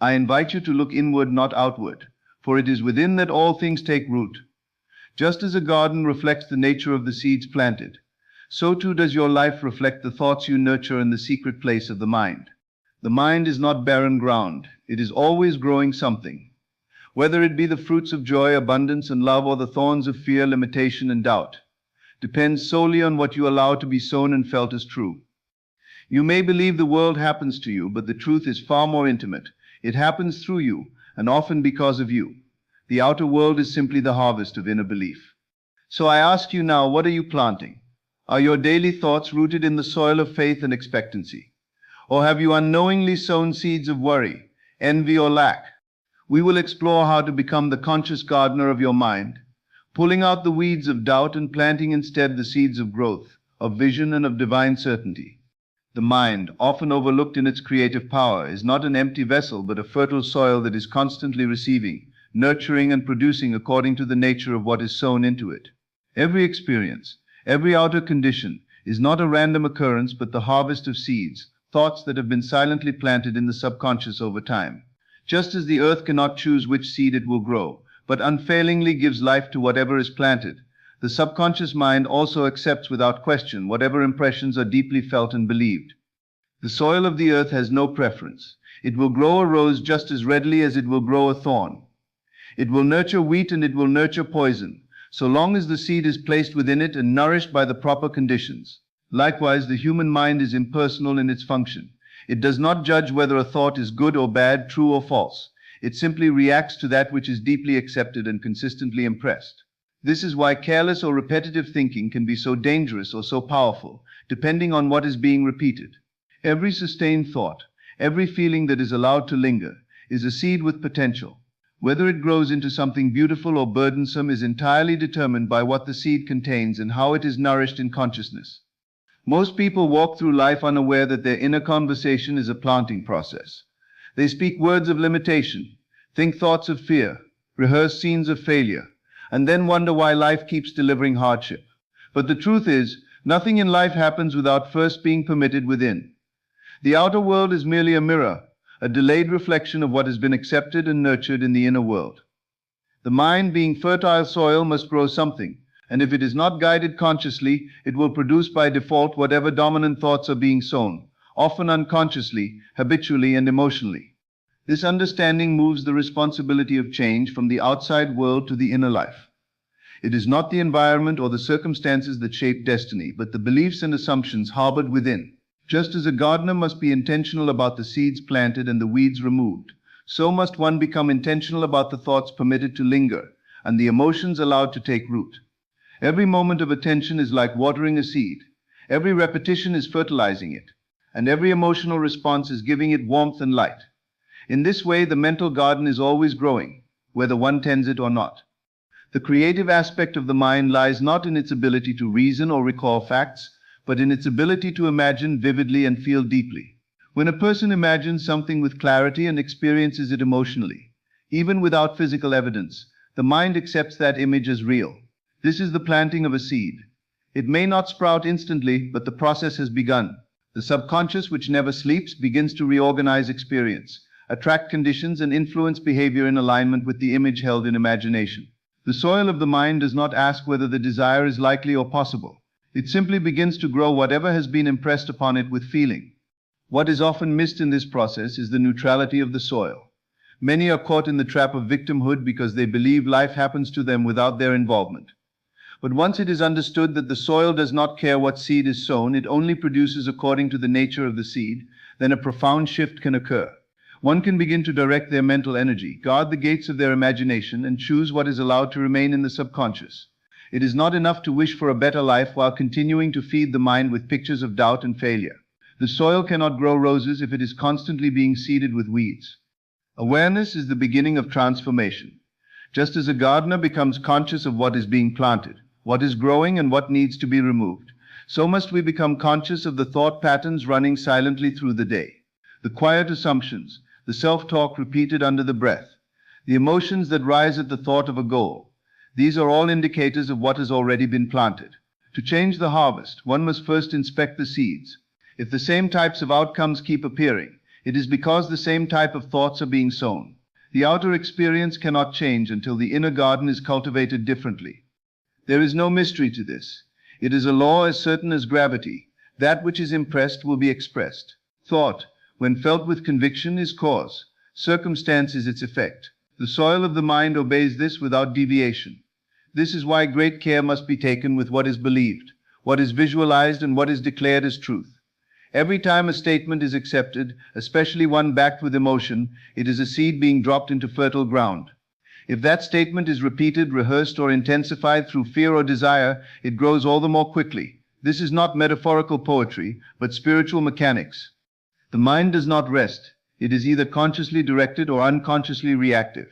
I invite you to look inward, not outward, for it is within that all things take root. Just as a garden reflects the nature of the seeds planted, so too does your life reflect the thoughts you nurture in the secret place of the mind. The mind is not barren ground. It is always growing something. Whether it be the fruits of joy, abundance, and love, or the thorns of fear, limitation, and doubt, depends solely on what you allow to be sown and felt as true. You may believe the world happens to you, but the truth is far more intimate. It happens through you, and often because of you. The outer world is simply the harvest of inner belief. So I ask you now, what are you planting? Are your daily thoughts rooted in the soil of faith and expectancy? Or have you unknowingly sown seeds of worry, envy, or lack? We will explore how to become the conscious gardener of your mind, pulling out the weeds of doubt and planting instead the seeds of growth, of vision, and of divine certainty. The mind, often overlooked in its creative power, is not an empty vessel but a fertile soil that is constantly receiving, nurturing, and producing according to the nature of what is sown into it. Every experience, every outer condition, is not a random occurrence but the harvest of seeds, thoughts that have been silently planted in the subconscious over time. Just as the earth cannot choose which seed it will grow, but unfailingly gives life to whatever is planted, the subconscious mind also accepts without question whatever impressions are deeply felt and believed. The soil of the earth has no preference. It will grow a rose just as readily as it will grow a thorn. It will nurture wheat and it will nurture poison, so long as the seed is placed within it and nourished by the proper conditions. Likewise, the human mind is impersonal in its function. It does not judge whether a thought is good or bad, true or false. It simply reacts to that which is deeply accepted and consistently impressed. This is why careless or repetitive thinking can be so dangerous or so powerful, depending on what is being repeated. Every sustained thought, every feeling that is allowed to linger, is a seed with potential. Whether it grows into something beautiful or burdensome is entirely determined by what the seed contains and how it is nourished in consciousness. Most people walk through life unaware that their inner conversation is a planting process. They speak words of limitation, think thoughts of fear, rehearse scenes of failure, and then wonder why life keeps delivering hardship. But the truth is, nothing in life happens without first being permitted within. The outer world is merely a mirror, a delayed reflection of what has been accepted and nurtured in the inner world. The mind, being fertile soil, must grow something, and if it is not guided consciously, it will produce by default whatever dominant thoughts are being sown, often unconsciously, habitually, and emotionally. This understanding moves the responsibility of change from the outside world to the inner life. It is not the environment or the circumstances that shape destiny, but the beliefs and assumptions harbored within. Just as a gardener must be intentional about the seeds planted and the weeds removed, so must one become intentional about the thoughts permitted to linger and the emotions allowed to take root. Every moment of attention is like watering a seed. Every repetition is fertilizing it, and every emotional response is giving it warmth and light. In this way, the mental garden is always growing, whether one tends it or not. The creative aspect of the mind lies not in its ability to reason or recall facts, but in its ability to imagine vividly and feel deeply. When a person imagines something with clarity and experiences it emotionally, even without physical evidence, the mind accepts that image as real. This is the planting of a seed. It may not sprout instantly, but the process has begun. The subconscious, which never sleeps, begins to reorganize experience, attract conditions, and influence behavior in alignment with the image held in imagination. The soil of the mind does not ask whether the desire is likely or possible. It simply begins to grow whatever has been impressed upon it with feeling. What is often missed in this process is the neutrality of the soil. Many are caught in the trap of victimhood because they believe life happens to them without their involvement. But once it is understood that the soil does not care what seed is sown, it only produces according to the nature of the seed, then a profound shift can occur. One can begin to direct their mental energy, guard the gates of their imagination, and choose what is allowed to remain in the subconscious. It is not enough to wish for a better life while continuing to feed the mind with pictures of doubt and failure. The soil cannot grow roses if it is constantly being seeded with weeds. Awareness is the beginning of transformation. Just as a gardener becomes conscious of what is being planted, what is growing, and what needs to be removed, so must we become conscious of the thought patterns running silently through the day. The quiet assumptions, the self-talk repeated under the breath, the emotions that rise at the thought of a goal. These are all indicators of what has already been planted. To change the harvest, one must first inspect the seeds. If the same types of outcomes keep appearing, It is because the same type of thoughts are being sown. The outer experience cannot change until the inner garden is cultivated differently. There is no mystery to this. It is a law as certain as gravity. That which is impressed will be expressed. Thought, when felt with conviction, is cause. Circumstance is its effect. The soil of the mind obeys this without deviation. This is why great care must be taken with what is believed, what is visualized, and what is declared as truth. Every time a statement is accepted, especially one backed with emotion, it is a seed being dropped into fertile ground. If that statement is repeated, rehearsed, or intensified through fear or desire, it grows all the more quickly. This is not metaphorical poetry, but spiritual mechanics. The mind does not rest. It is either consciously directed or unconsciously reactive.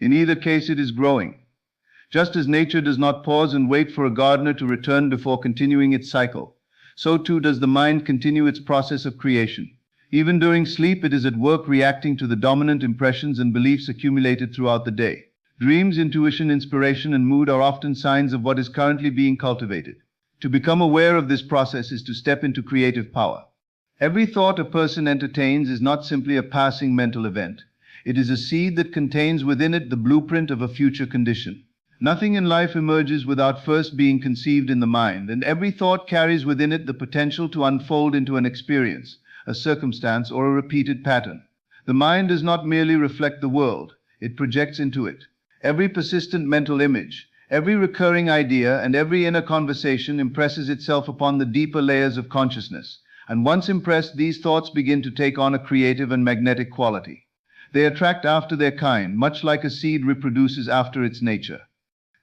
In either case, it is growing. Just as nature does not pause and wait for a gardener to return before continuing its cycle, so too does the mind continue its process of creation. Even during sleep, it is at work reacting to the dominant impressions and beliefs accumulated throughout the day. Dreams, intuition, inspiration, and mood are often signs of what is currently being cultivated. To become aware of this process is to step into creative power. Every thought a person entertains is not simply a passing mental event. It is a seed that contains within it the blueprint of a future condition. Nothing in life emerges without first being conceived in the mind, and every thought carries within it the potential to unfold into an experience, a circumstance, or a repeated pattern. The mind does not merely reflect the world, it projects into it. Every persistent mental image, every recurring idea, and every inner conversation impresses itself upon the deeper layers of consciousness, and once impressed, these thoughts begin to take on a creative and magnetic quality. They attract after their kind, much like a seed reproduces after its nature.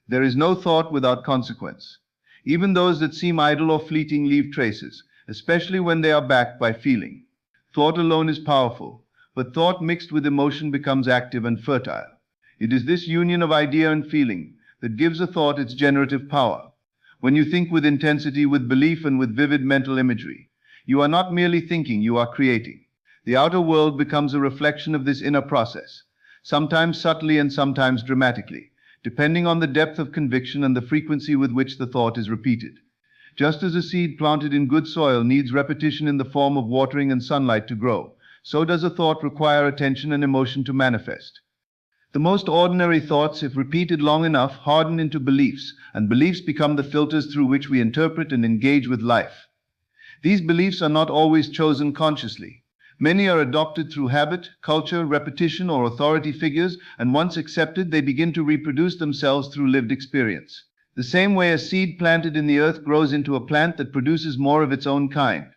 There is no thought without consequence. Even those that seem idle or fleeting leave traces, especially when they are backed by feeling. Thought alone is powerful, but thought mixed with emotion becomes active and fertile. It is this union of idea and feeling that gives a thought its generative power. When you think with intensity, with belief, and with vivid mental imagery, you are not merely thinking, you are creating. The outer world becomes a reflection of this inner process, sometimes subtly and sometimes dramatically, depending on the depth of conviction and the frequency with which the thought is repeated. Just as a seed planted in good soil needs repetition in the form of watering and sunlight to grow, so does a thought require attention and emotion to manifest. The most ordinary thoughts, if repeated long enough, harden into beliefs, and beliefs become the filters through which we interpret and engage with life. These beliefs are not always chosen consciously. Many are adopted through habit, culture, repetition, or authority figures, and once accepted, they begin to reproduce themselves through lived experience. The same way a seed planted in the earth grows into a plant that produces more of its own kind.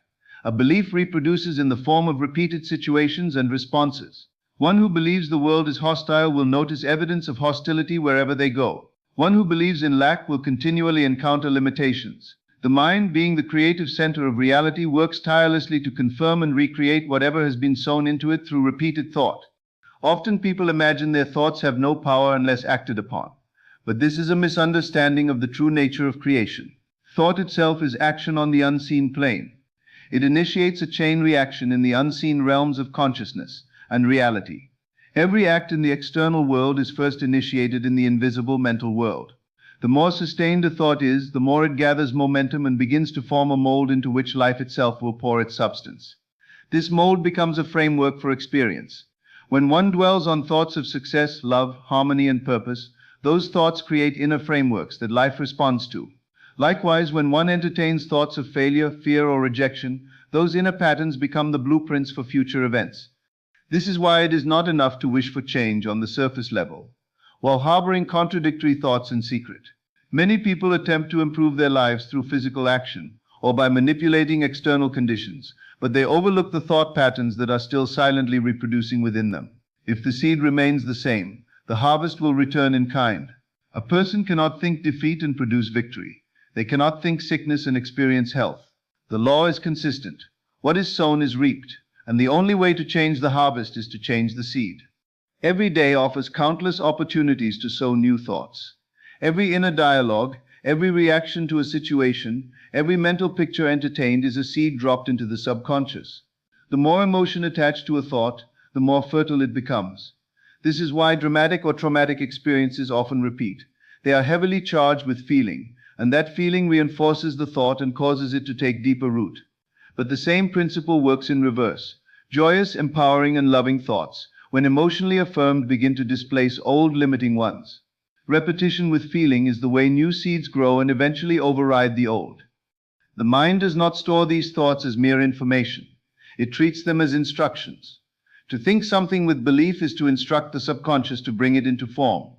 A belief reproduces in the form of repeated situations and responses. One who believes the world is hostile will notice evidence of hostility wherever they go. One who believes in lack will continually encounter limitations. The mind, being the creative center of reality, works tirelessly to confirm and recreate whatever has been sown into it through repeated thought. Often people imagine their thoughts have no power unless acted upon. But this is a misunderstanding of the true nature of creation. Thought itself is action on the unseen plane. It initiates a chain reaction in the unseen realms of consciousness and reality. Every act in the external world is first initiated in the invisible mental world. The more sustained a thought is, the more it gathers momentum and begins to form a mold into which life itself will pour its substance. This mold becomes a framework for experience. When one dwells on thoughts of success, love, harmony, and purpose, those thoughts create inner frameworks that life responds to. Likewise, when one entertains thoughts of failure, fear, or rejection, those inner patterns become the blueprints for future events. This is why it is not enough to wish for change on the surface level, while harboring contradictory thoughts in secret. Many people attempt to improve their lives through physical action or by manipulating external conditions, but they overlook the thought patterns that are still silently reproducing within them. If the seed remains the same, the harvest will return in kind. A person cannot think defeat and produce victory. They cannot think sickness and experience health. The law is consistent. What is sown is reaped, and the only way to change the harvest is to change the seed. Every day offers countless opportunities to sow new thoughts. Every inner dialogue, every reaction to a situation, every mental picture entertained is a seed dropped into the subconscious. The more emotion attached to a thought, the more fertile it becomes. This is why dramatic or traumatic experiences often repeat. They are heavily charged with feeling, and that feeling reinforces the thought and causes it to take deeper root. But the same principle works in reverse. Joyous, empowering, and loving thoughts, when emotionally affirmed, begin to displace old limiting ones. Repetition with feeling is the way new seeds grow and eventually override the old. The mind does not store these thoughts as mere information. It treats them as instructions. To think something with belief is to instruct the subconscious to bring it into form.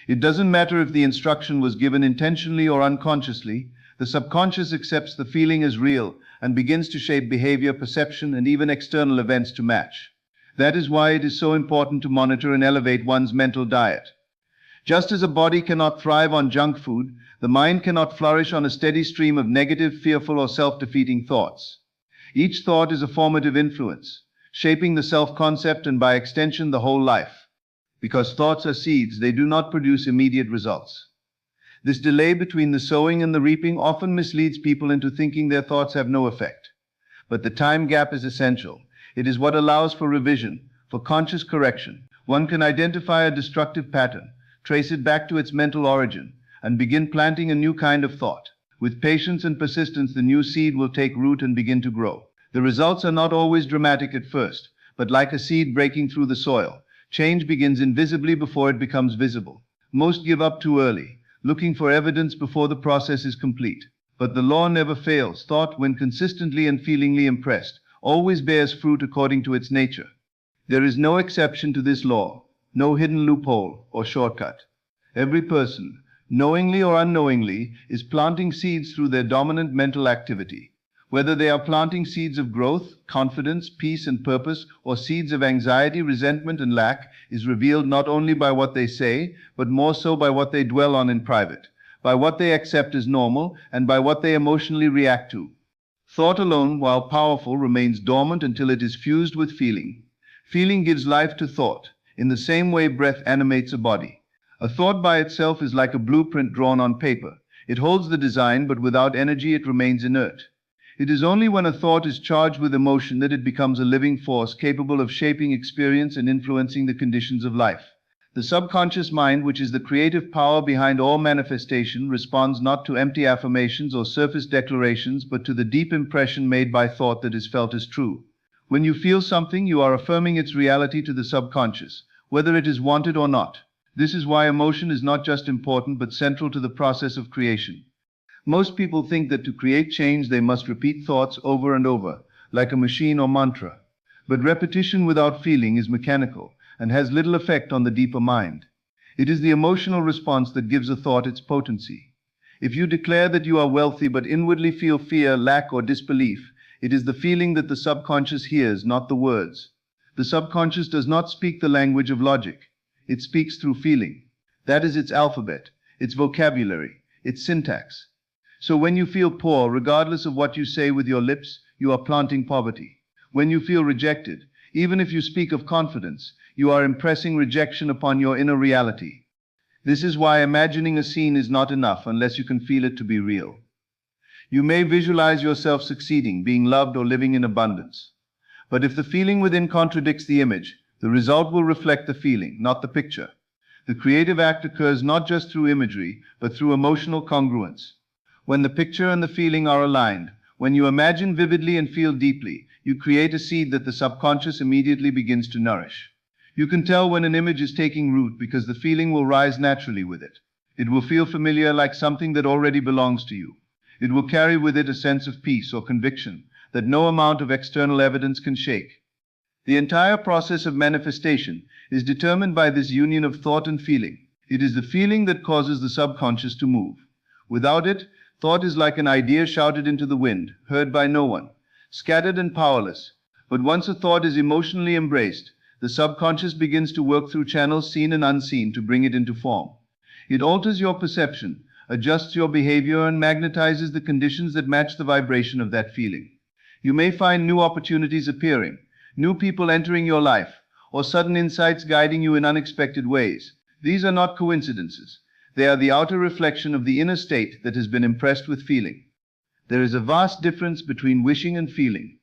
It doesn't matter if the instruction was given intentionally or unconsciously, the subconscious accepts the feeling as real and begins to shape behavior, perception, and even external events to match. That is why it is so important to monitor and elevate one's mental diet. Just as a body cannot thrive on junk food, the mind cannot flourish on a steady stream of negative, fearful, or self-defeating thoughts. Each thought is a formative influence, shaping the self-concept and by extension the whole life. Because thoughts are seeds, they do not produce immediate results. This delay between the sowing and the reaping often misleads people into thinking their thoughts have no effect. But the time gap is essential. It is what allows for revision, for conscious correction. One can identify a destructive pattern, trace it back to its mental origin, and begin planting a new kind of thought. With patience and persistence, the new seed will take root and begin to grow. The results are not always dramatic at first, but like a seed breaking through the soil, change begins invisibly before it becomes visible. Most give up too early, looking for evidence before the process is complete. But the law never fails. Thought, when consistently and feelingly impressed, always bears fruit according to its nature. There is no exception to this law, no hidden loophole or shortcut. Every person, knowingly or unknowingly, is planting seeds through their dominant mental activity. Whether they are planting seeds of growth, confidence, peace, and purpose, or seeds of anxiety, resentment, and lack, is revealed not only by what they say, but more so by what they dwell on in private, by what they accept as normal, and by what they emotionally react to. Thought alone, while powerful, remains dormant until it is fused with feeling. Feeling gives life to thought, in the same way breath animates a body. A thought by itself is like a blueprint drawn on paper. It holds the design, but without energy it remains inert. It is only when a thought is charged with emotion that it becomes a living force capable of shaping experience and influencing the conditions of life. The subconscious mind, which is the creative power behind all manifestation, responds not to empty affirmations or surface declarations, but to the deep impression made by thought that is felt as true. When you feel something, you are affirming its reality to the subconscious, whether it is wanted or not. This is why emotion is not just important, but central to the process of creation. Most people think that to create change they must repeat thoughts over and over, like a machine or mantra. But repetition without feeling is mechanical and has little effect on the deeper mind. It is the emotional response that gives a thought its potency. If you declare that you are wealthy but inwardly feel fear, lack, or disbelief, it is the feeling that the subconscious hears, not the words. The subconscious does not speak the language of logic. It speaks through feeling. That is its alphabet, its vocabulary, its syntax. So when you feel poor, regardless of what you say with your lips, you are planting poverty. When you feel rejected, even if you speak of confidence, you are impressing rejection upon your inner reality. This is why imagining a scene is not enough unless you can feel it to be real. You may visualize yourself succeeding, being loved, or living in abundance. But if the feeling within contradicts the image, the result will reflect the feeling, not the picture. The creative act occurs not just through imagery, but through emotional congruence. When the picture and the feeling are aligned, when you imagine vividly and feel deeply, you create a seed that the subconscious immediately begins to nourish. You can tell when an image is taking root because the feeling will rise naturally with it. It will feel familiar, like something that already belongs to you. It will carry with it a sense of peace or conviction that no amount of external evidence can shake. The entire process of manifestation is determined by this union of thought and feeling. It is the feeling that causes the subconscious to move. Without it, thought is like an idea shouted into the wind, heard by no one, scattered and powerless. But once a thought is emotionally embraced, the subconscious begins to work through channels seen and unseen to bring it into form. It alters your perception, adjusts your behavior, and magnetizes the conditions that match the vibration of that feeling. You may find new opportunities appearing, new people entering your life, or sudden insights guiding you in unexpected ways. These are not coincidences. They are the outer reflection of the inner state that has been impressed with feeling. There is a vast difference between wishing and feeling.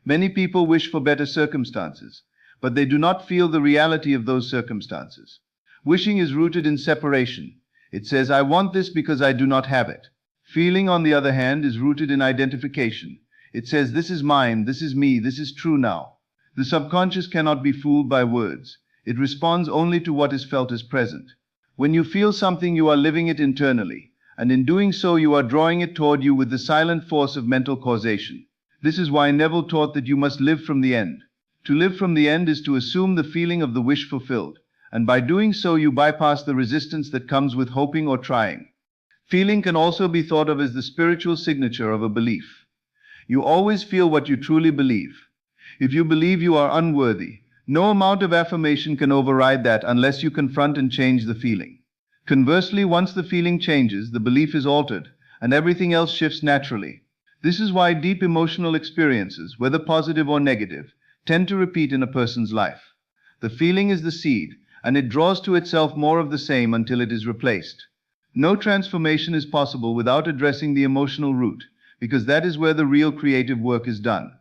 Many people wish for better circumstances, but they do not feel the reality of those circumstances. Wishing is rooted in separation. It says, I want this because I do not have it. Feeling, on the other hand, is rooted in identification. It says, this is mine, this is me, this is true now. The subconscious cannot be fooled by words. It responds only to what is felt as present. When you feel something, you are living it internally, and in doing so, you are drawing it toward you with the silent force of mental causation. This is why Neville taught that you must live from the end. To live from the end is to assume the feeling of the wish fulfilled, and by doing so, you bypass the resistance that comes with hoping or trying. Feeling can also be thought of as the spiritual signature of a belief. You always feel what you truly believe. If you believe you are unworthy, no amount of affirmation can override that unless you confront and change the feeling. Conversely, once the feeling changes, the belief is altered, and everything else shifts naturally. This is why deep emotional experiences, whether positive or negative, tend to repeat in a person's life. The feeling is the seed, and it draws to itself more of the same until it is replaced. No transformation is possible without addressing the emotional root, because that is where the real creative work is done.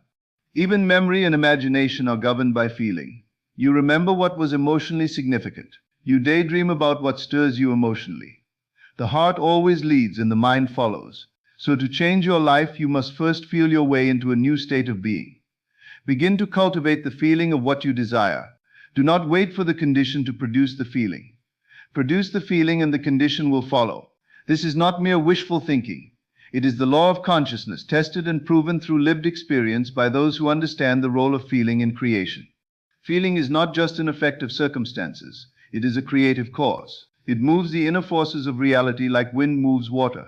Even memory and imagination are governed by feeling. You remember what was emotionally significant. You daydream about what stirs you emotionally. The heart always leads and the mind follows. So to change your life, you must first feel your way into a new state of being. Begin to cultivate the feeling of what you desire. Do not wait for the condition to produce the feeling. Produce the feeling and the condition will follow. This is not mere wishful thinking. It is the law of consciousness, tested and proven through lived experience by those who understand the role of feeling in creation. Feeling is not just an effect of circumstances. It is a creative cause. It moves the inner forces of reality like wind moves water.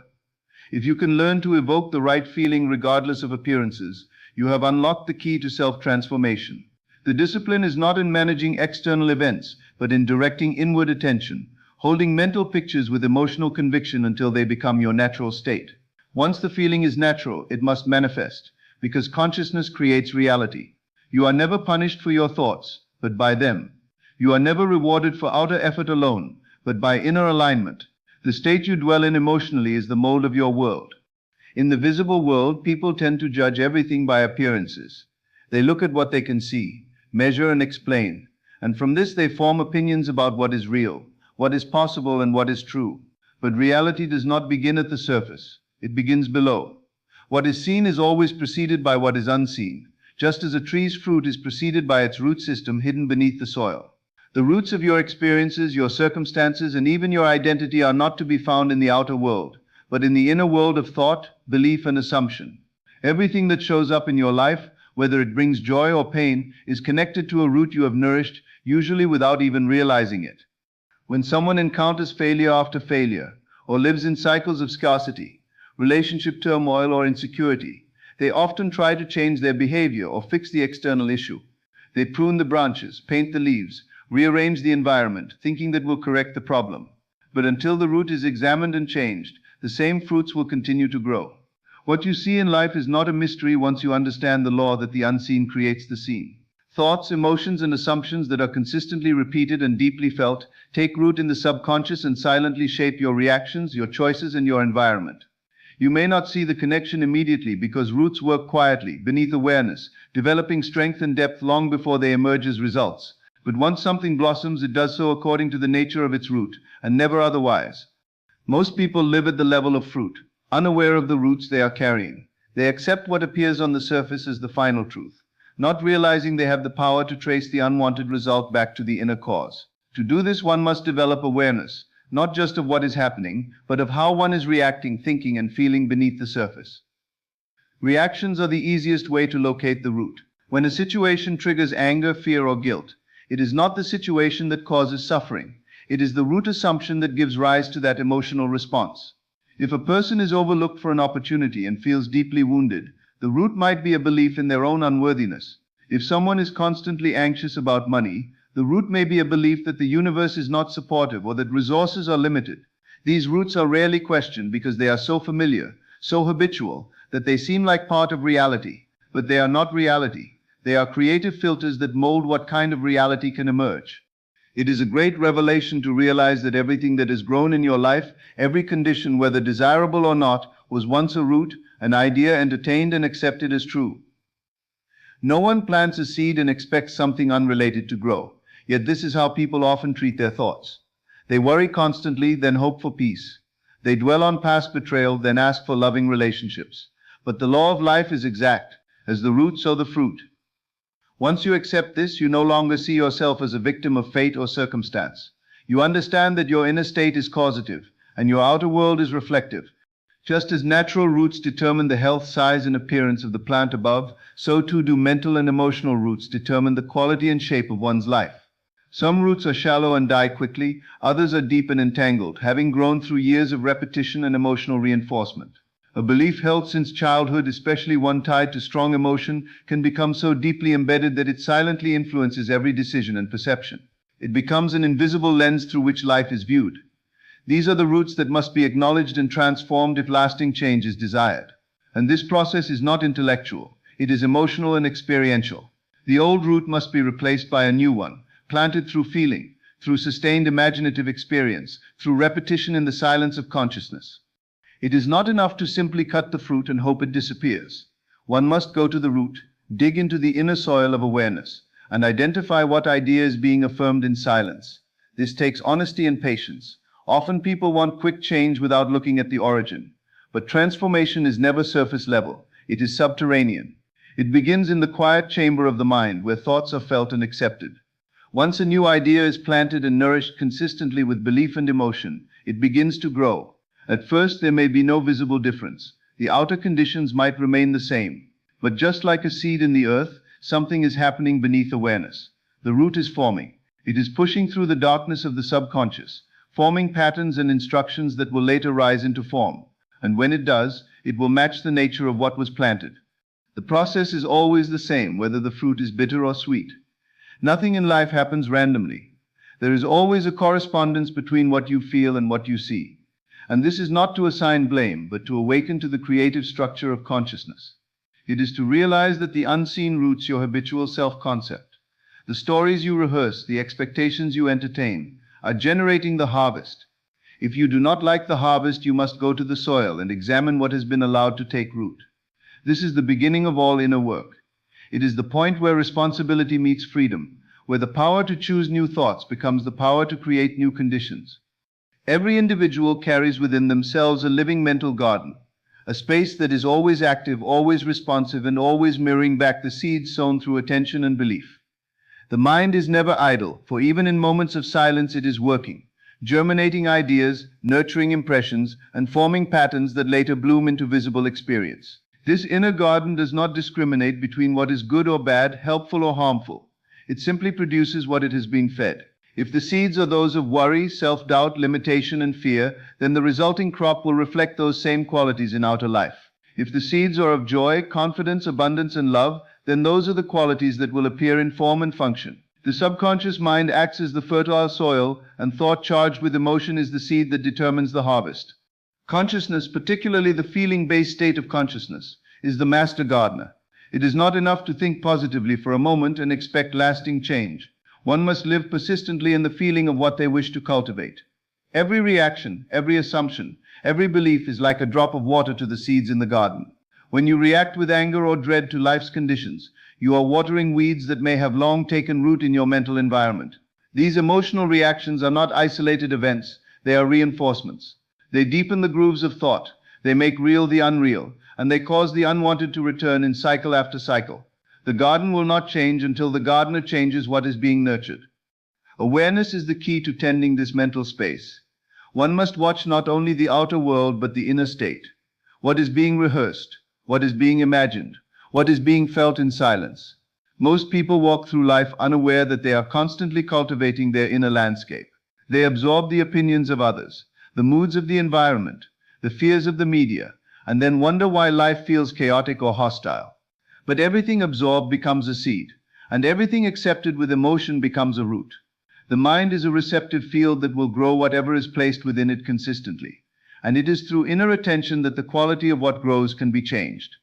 If you can learn to evoke the right feeling regardless of appearances, you have unlocked the key to self-transformation. The discipline is not in managing external events, but in directing inward attention, holding mental pictures with emotional conviction until they become your natural state. Once the feeling is natural, it must manifest, because consciousness creates reality. You are never punished for your thoughts, but by them. You are never rewarded for outer effort alone, but by inner alignment. The state you dwell in emotionally is the mold of your world. In the visible world, people tend to judge everything by appearances. They look at what they can see, measure and explain, and from this they form opinions about what is real, what is possible and what is true. But reality does not begin at the surface. It begins below. What is seen is always preceded by what is unseen, just as a tree's fruit is preceded by its root system hidden beneath the soil. The roots of your experiences, your circumstances, and even your identity are not to be found in the outer world, but in the inner world of thought, belief, and assumption. Everything that shows up in your life, whether it brings joy or pain, is connected to a root you have nourished, usually without even realizing it. When someone encounters failure after failure, or lives in cycles of scarcity, relationship turmoil, or insecurity, they often try to change their behavior or fix the external issue. They prune the branches, paint the leaves, rearrange the environment, thinking that will correct the problem. But until the root is examined and changed, the same fruits will continue to grow. What you see in life is not a mystery once you understand the law that the unseen creates the seen. Thoughts, emotions, and assumptions that are consistently repeated and deeply felt take root in the subconscious and silently shape your reactions, your choices, and your environment. You may not see the connection immediately because roots work quietly, beneath awareness, developing strength and depth long before they emerge as results. But once something blossoms, it does so according to the nature of its root, and never otherwise. Most people live at the level of fruit, unaware of the roots they are carrying. They accept what appears on the surface as the final truth, not realizing they have the power to trace the unwanted result back to the inner cause. To do this, one must develop awareness, not just of what is happening, but of how one is reacting, thinking, and feeling beneath the surface. Reactions are the easiest way to locate the root. When a situation triggers anger, fear, or guilt, it is not the situation that causes suffering. It is the root assumption that gives rise to that emotional response. If a person is overlooked for an opportunity and feels deeply wounded, the root might be a belief in their own unworthiness. If someone is constantly anxious about money, the root may be a belief that the universe is not supportive or that resources are limited. These roots are rarely questioned because they are so familiar, so habitual, that they seem like part of reality. But they are not reality. They are creative filters that mold what kind of reality can emerge. It is a great revelation to realize that everything that has grown in your life, every condition, whether desirable or not, was once a root, an idea entertained and accepted as true. No one plants a seed and expects something unrelated to grow. Yet this is how people often treat their thoughts. They worry constantly, then hope for peace. They dwell on past betrayal, then ask for loving relationships. But the law of life is exact. As the root, so the fruit. Once you accept this, you no longer see yourself as a victim of fate or circumstance. You understand that your inner state is causative, and your outer world is reflective. Just as natural roots determine the health, size, and appearance of the plant above, so too do mental and emotional roots determine the quality and shape of one's life. Some roots are shallow and die quickly, others are deep and entangled, having grown through years of repetition and emotional reinforcement. A belief held since childhood, especially one tied to strong emotion, can become so deeply embedded that it silently influences every decision and perception. It becomes an invisible lens through which life is viewed. These are the roots that must be acknowledged and transformed if lasting change is desired. And this process is not intellectual, it is emotional and experiential. The old root must be replaced by a new one, planted through feeling, through sustained imaginative experience, through repetition in the silence of consciousness. It is not enough to simply cut the fruit and hope it disappears. One must go to the root, dig into the inner soil of awareness, and identify what idea is being affirmed in silence. This takes honesty and patience. Often people want quick change without looking at the origin. But transformation is never surface level. It is subterranean. It begins in the quiet chamber of the mind, where thoughts are felt and accepted. Once a new idea is planted and nourished consistently with belief and emotion, it begins to grow. At first, there may be no visible difference. The outer conditions might remain the same. But just like a seed in the earth, something is happening beneath awareness. The root is forming. It is pushing through the darkness of the subconscious, forming patterns and instructions that will later rise into form. And when it does, it will match the nature of what was planted. The process is always the same, whether the fruit is bitter or sweet. Nothing in life happens randomly. There is always a correspondence between what you feel and what you see. And this is not to assign blame, but to awaken to the creative structure of consciousness. It is to realize that the unseen roots your habitual self-concept, the stories you rehearse, the expectations you entertain, are generating the harvest. If you do not like the harvest, you must go to the soil and examine what has been allowed to take root. This is the beginning of all inner work. It is the point where responsibility meets freedom, where the power to choose new thoughts becomes the power to create new conditions. Every individual carries within themselves a living mental garden, a space that is always active, always responsive, and always mirroring back the seeds sown through attention and belief. The mind is never idle, for even in moments of silence it is working, germinating ideas, nurturing impressions, and forming patterns that later bloom into visible experience. This inner garden does not discriminate between what is good or bad, helpful or harmful. It simply produces what it has been fed. If the seeds are those of worry, self-doubt, limitation, and fear, then the resulting crop will reflect those same qualities in outer life. If the seeds are of joy, confidence, abundance, and love, then those are the qualities that will appear in form and function. The subconscious mind acts as the fertile soil, and thought charged with emotion is the seed that determines the harvest. Consciousness, particularly the feeling-based state of consciousness, is the master gardener. It is not enough to think positively for a moment and expect lasting change. One must live persistently in the feeling of what they wish to cultivate. Every reaction, every assumption, every belief is like a drop of water to the seeds in the garden. When you react with anger or dread to life's conditions, you are watering weeds that may have long taken root in your mental environment. These emotional reactions are not isolated events, they are reinforcements. They deepen the grooves of thought, they make real the unreal, and they cause the unwanted to return in cycle after cycle. The garden will not change until the gardener changes what is being nurtured. Awareness is the key to tending this mental space. One must watch not only the outer world but the inner state. What is being rehearsed? What is being imagined? What is being felt in silence? Most people walk through life unaware that they are constantly cultivating their inner landscape. They absorb the opinions of others, the moods of the environment, the fears of the media, and then wonder why life feels chaotic or hostile. But everything absorbed becomes a seed, and everything accepted with emotion becomes a root. The mind is a receptive field that will grow whatever is placed within it consistently, and it is through inner attention that the quality of what grows can be changed.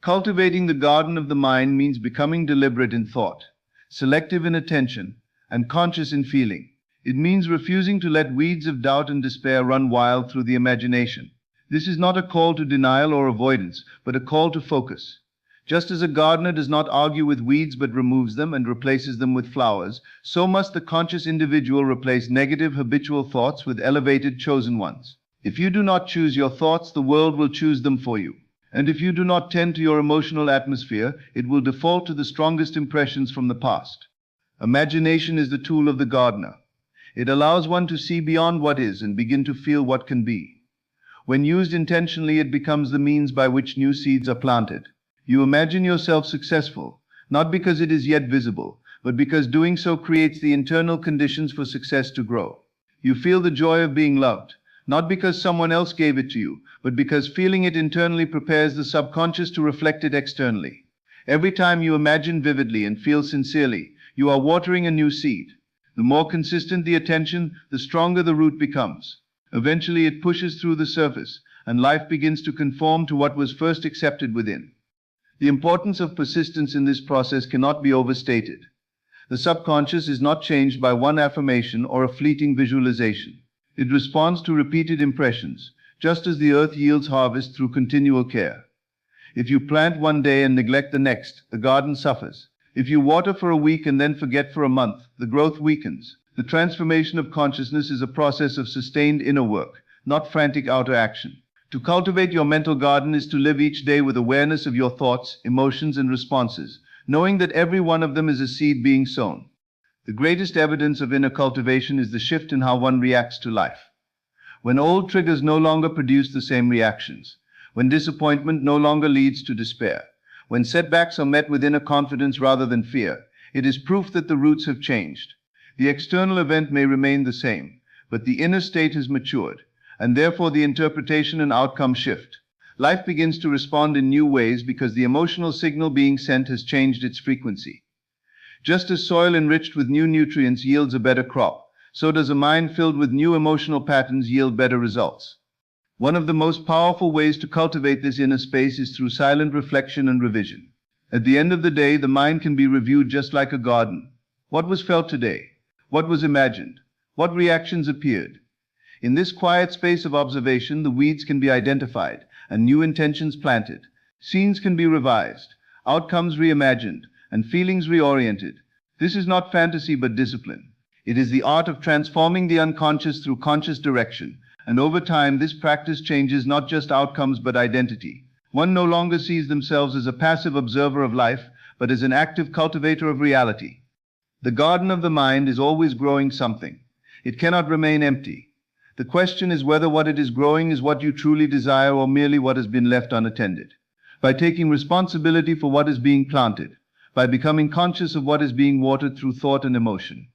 Cultivating the garden of the mind means becoming deliberate in thought, selective in attention, and conscious in feeling. It means refusing to let weeds of doubt and despair run wild through the imagination. This is not a call to denial or avoidance, but a call to focus. Just as a gardener does not argue with weeds but removes them and replaces them with flowers, so must the conscious individual replace negative habitual thoughts with elevated chosen ones. If you do not choose your thoughts, the world will choose them for you. And if you do not tend to your emotional atmosphere, it will default to the strongest impressions from the past. Imagination is the tool of the gardener. It allows one to see beyond what is and begin to feel what can be. When used intentionally, it becomes the means by which new seeds are planted. You imagine yourself successful, not because it is yet visible, but because doing so creates the internal conditions for success to grow. You feel the joy of being loved, not because someone else gave it to you, but because feeling it internally prepares the subconscious to reflect it externally. Every time you imagine vividly and feel sincerely, you are watering a new seed. The more consistent the attention, the stronger the root becomes. Eventually it pushes through the surface, and life begins to conform to what was first accepted within. The importance of persistence in this process cannot be overstated. The subconscious is not changed by one affirmation or a fleeting visualization. It responds to repeated impressions, just as the earth yields harvest through continual care. If you plant one day and neglect the next, the garden suffers. If you water for a week and then forget for a month, the growth weakens. The transformation of consciousness is a process of sustained inner work, not frantic outer action. To cultivate your mental garden is to live each day with awareness of your thoughts, emotions, and responses, knowing that every one of them is a seed being sown. The greatest evidence of inner cultivation is the shift in how one reacts to life. When old triggers no longer produce the same reactions, when disappointment no longer leads to despair, when setbacks are met with inner confidence rather than fear, it is proof that the roots have changed. The external event may remain the same, but the inner state has matured, and therefore the interpretation and outcome shift. Life begins to respond in new ways because the emotional signal being sent has changed its frequency. Just as soil enriched with new nutrients yields a better crop, so does a mind filled with new emotional patterns yield better results. One of the most powerful ways to cultivate this inner space is through silent reflection and revision. At the end of the day, the mind can be reviewed just like a garden. What was felt today? What was imagined? What reactions appeared? In this quiet space of observation, the weeds can be identified and new intentions planted. Scenes can be revised, outcomes reimagined, and feelings reoriented. This is not fantasy but discipline. It is the art of transforming the unconscious through conscious direction, and over time this practice changes not just outcomes but identity. One no longer sees themselves as a passive observer of life, but as an active cultivator of reality. The garden of the mind is always growing something. It cannot remain empty. The question is whether what it is growing is what you truly desire or merely what has been left unattended. By taking responsibility for what is being planted, by becoming conscious of what is being watered through thought and emotion,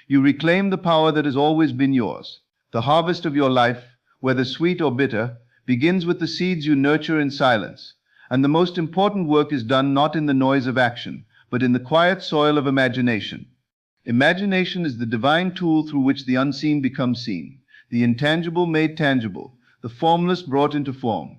you reclaim the power that has always been yours. The harvest of your life, whether sweet or bitter, begins with the seeds you nurture in silence, and the most important work is done not in the noise of action, but in the quiet soil of imagination. Imagination is the divine tool through which the unseen becomes seen, the intangible made tangible, the formless brought into form.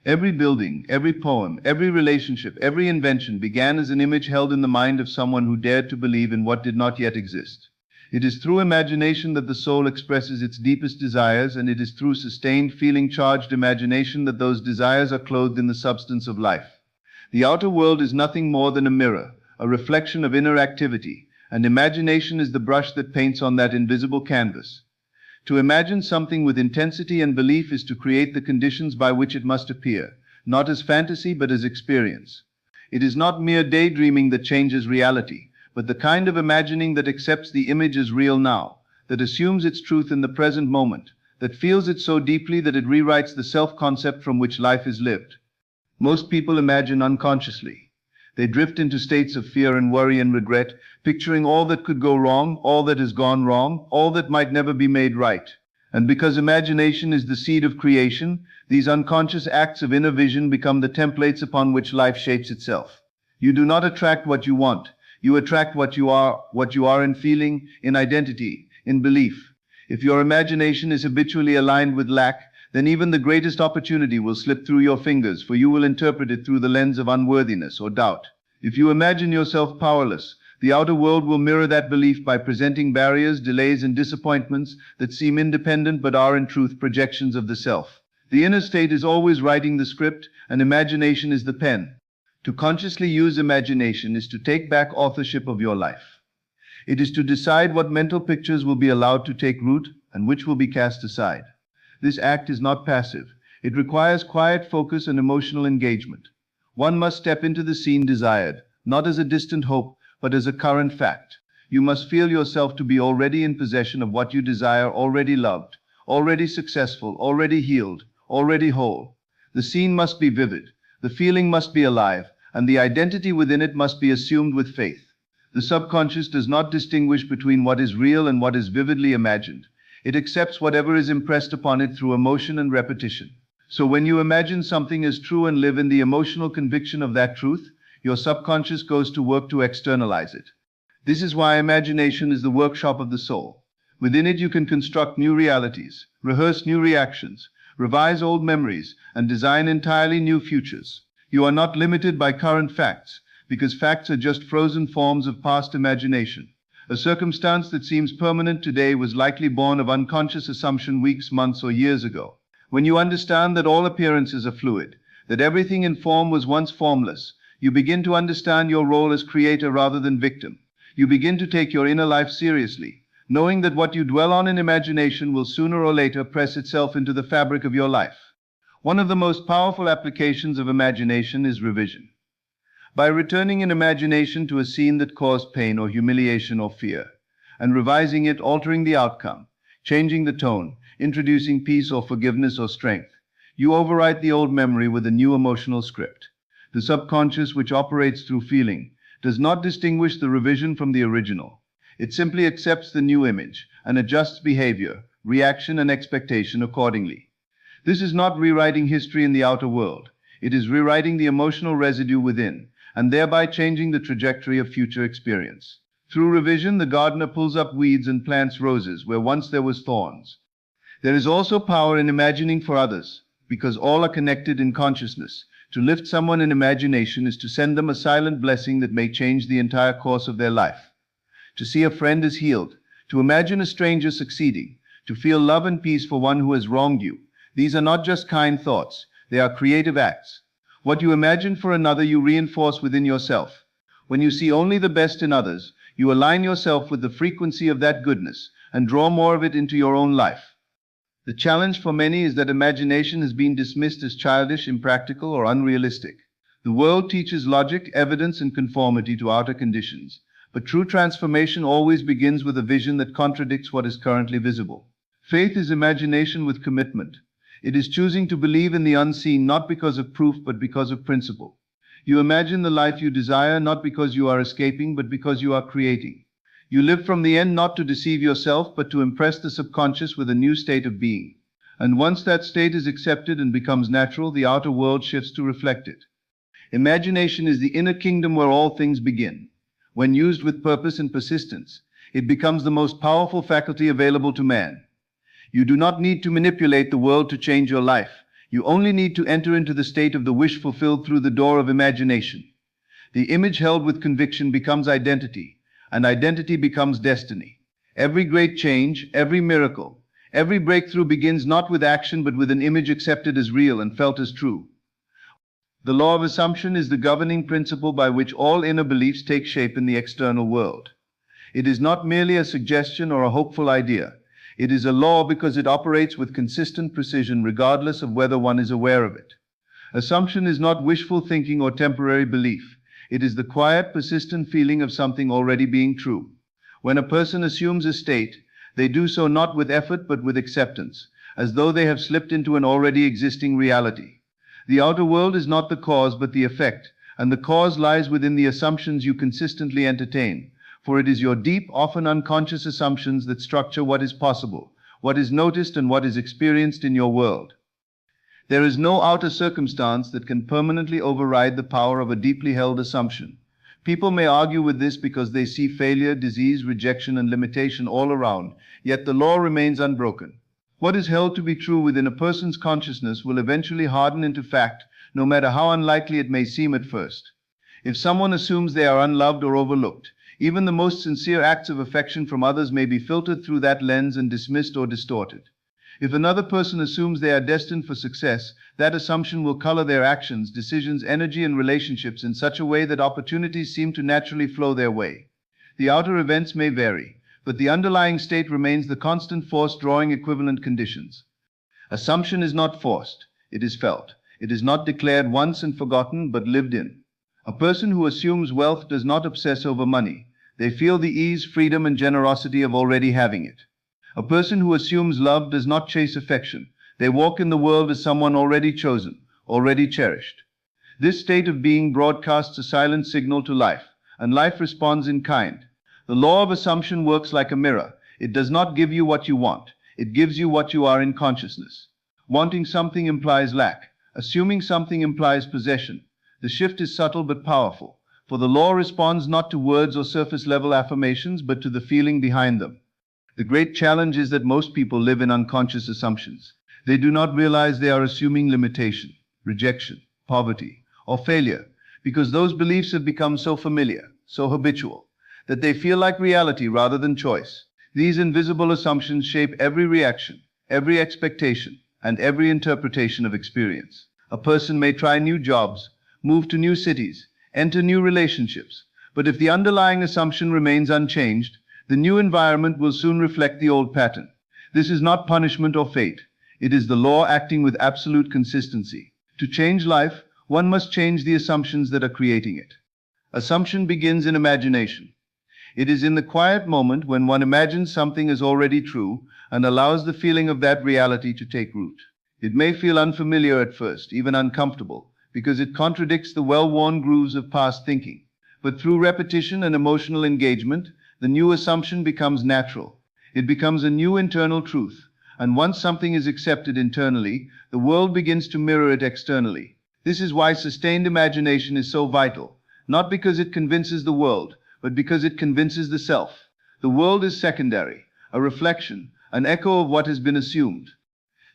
Every building, every poem, every relationship, every invention began as an image held in the mind of someone who dared to believe in what did not yet exist. It is through imagination that the soul expresses its deepest desires, and it is through sustained feeling-charged imagination that those desires are clothed in the substance of life. The outer world is nothing more than a mirror, a reflection of inner activity, and imagination is the brush that paints on that invisible canvas. To imagine something with intensity and belief is to create the conditions by which it must appear, not as fantasy but as experience. It is not mere daydreaming that changes reality, but the kind of imagining that accepts the image as real now, that assumes its truth in the present moment, that feels it so deeply that it rewrites the self-concept from which life is lived. Most people imagine unconsciously. They drift into states of fear and worry and regret, picturing all that could go wrong, all that has gone wrong, all that might never be made right. And because imagination is the seed of creation, these unconscious acts of inner vision become the templates upon which life shapes itself. You do not attract what you want. You attract what you are in feeling, in identity, in belief. If your imagination is habitually aligned with lack, then even the greatest opportunity will slip through your fingers, for you will interpret it through the lens of unworthiness or doubt. If you imagine yourself powerless, the outer world will mirror that belief by presenting barriers, delays, and disappointments that seem independent but are in truth projections of the self. The inner state is always writing the script, and imagination is the pen. To consciously use imagination is to take back authorship of your life. It is to decide what mental pictures will be allowed to take root and which will be cast aside. This act is not passive. It requires quiet focus and emotional engagement. One must step into the scene desired, not as a distant hope, but as a current fact. You must feel yourself to be already in possession of what you desire, already loved, already successful, already healed, already whole. The scene must be vivid, the feeling must be alive, and the identity within it must be assumed with faith. The subconscious does not distinguish between what is real and what is vividly imagined. It accepts whatever is impressed upon it through emotion and repetition. So when you imagine something as true and live in the emotional conviction of that truth, your subconscious goes to work to externalize it. This is why imagination is the workshop of the soul. Within it you can construct new realities, rehearse new reactions, revise old memories, and design entirely new futures. You are not limited by current facts, because facts are just frozen forms of past imagination. A circumstance that seems permanent today was likely born of unconscious assumption weeks, months, or years ago. When you understand that all appearances are fluid, that everything in form was once formless, you begin to understand your role as creator rather than victim. You begin to take your inner life seriously, knowing that what you dwell on in imagination will sooner or later press itself into the fabric of your life. One of the most powerful applications of imagination is revision. By returning in imagination to a scene that caused pain or humiliation or fear, and revising it, altering the outcome, changing the tone, introducing peace or forgiveness or strength, you overwrite the old memory with a new emotional script. The subconscious, which operates through feeling, does not distinguish the revision from the original. It simply accepts the new image and adjusts behavior, reaction, and expectation accordingly. This is not rewriting history in the outer world. It is rewriting the emotional residue within, and thereby changing the trajectory of future experience. Through revision, the gardener pulls up weeds and plants roses where once there was thorns. There is also power in imagining for others, because all are connected in consciousness. To lift someone in imagination is to send them a silent blessing that may change the entire course of their life. To see a friend as healed, to imagine a stranger succeeding, to feel love and peace for one who has wronged you. These are not just kind thoughts, they are creative acts. What you imagine for another you reinforce within yourself. When you see only the best in others, you align yourself with the frequency of that goodness and draw more of it into your own life. The challenge for many is that imagination has been dismissed as childish, impractical, or unrealistic. The world teaches logic, evidence, and conformity to outer conditions, but true transformation always begins with a vision that contradicts what is currently visible. Faith is imagination with commitment. It is choosing to believe in the unseen not because of proof but because of principle. You imagine the life you desire not because you are escaping but because you are creating. You live from the end not to deceive yourself but to impress the subconscious with a new state of being. And once that state is accepted and becomes natural, the outer world shifts to reflect it. Imagination is the inner kingdom where all things begin. When used with purpose and persistence, it becomes the most powerful faculty available to man. You do not need to manipulate the world to change your life. You only need to enter into the state of the wish fulfilled through the door of imagination. The image held with conviction becomes identity, and identity becomes destiny. Every great change, every miracle, every breakthrough begins not with action but with an image accepted as real and felt as true. The law of assumption is the governing principle by which all inner beliefs take shape in the external world. It is not merely a suggestion or a hopeful idea. It is a law because it operates with consistent precision regardless of whether one is aware of it. Assumption is not wishful thinking or temporary belief. It is the quiet, persistent feeling of something already being true. When a person assumes a state, they do so not with effort but with acceptance, as though they have slipped into an already existing reality. The outer world is not the cause but the effect, and the cause lies within the assumptions you consistently entertain. For it is your deep, often unconscious assumptions that structure what is possible, what is noticed, and what is experienced in your world. There is no outer circumstance that can permanently override the power of a deeply held assumption. People may argue with this because they see failure, disease, rejection, and limitation all around, yet the law remains unbroken. What is held to be true within a person's consciousness will eventually harden into fact, no matter how unlikely it may seem at first. If someone assumes they are unloved or overlooked, even the most sincere acts of affection from others may be filtered through that lens and dismissed or distorted. If another person assumes they are destined for success, that assumption will color their actions, decisions, energy, and relationships in such a way that opportunities seem to naturally flow their way. The outer events may vary, but the underlying state remains the constant force drawing equivalent conditions. Assumption is not forced. it is felt. It is not declared once and forgotten, but lived in. A person who assumes wealth does not obsess over money. They feel the ease, freedom, and generosity of already having it. A person who assumes love does not chase affection. They walk in the world as someone already chosen, already cherished. This state of being broadcasts a silent signal to life, and life responds in kind. The law of assumption works like a mirror. It does not give you what you want. It gives you what you are in consciousness. Wanting something implies lack. Assuming something implies possession. The shift is subtle but powerful, for the law responds not to words or surface-level affirmations, but to the feeling behind them. The great challenge is that most people live in unconscious assumptions. They do not realize they are assuming limitation, rejection, poverty, or failure, because those beliefs have become so familiar, so habitual, that they feel like reality rather than choice. These invisible assumptions shape every reaction, every expectation, and every interpretation of experience. A person may try new jobs, move to new cities, enter new relationships, but if the underlying assumption remains unchanged, the new environment will soon reflect the old pattern. This is not punishment or fate. It is the law acting with absolute consistency. To change life, one must change the assumptions that are creating it. Assumption begins in imagination. It is in the quiet moment when one imagines something as already true and allows the feeling of that reality to take root. It may feel unfamiliar at first, even uncomfortable, because it contradicts the well-worn grooves of past thinking. But through repetition and emotional engagement, the new assumption becomes natural. It becomes a new internal truth, and once something is accepted internally, the world begins to mirror it externally. This is why sustained imagination is so vital, not because it convinces the world, but because it convinces the self. The world is secondary, a reflection, an echo of what has been assumed.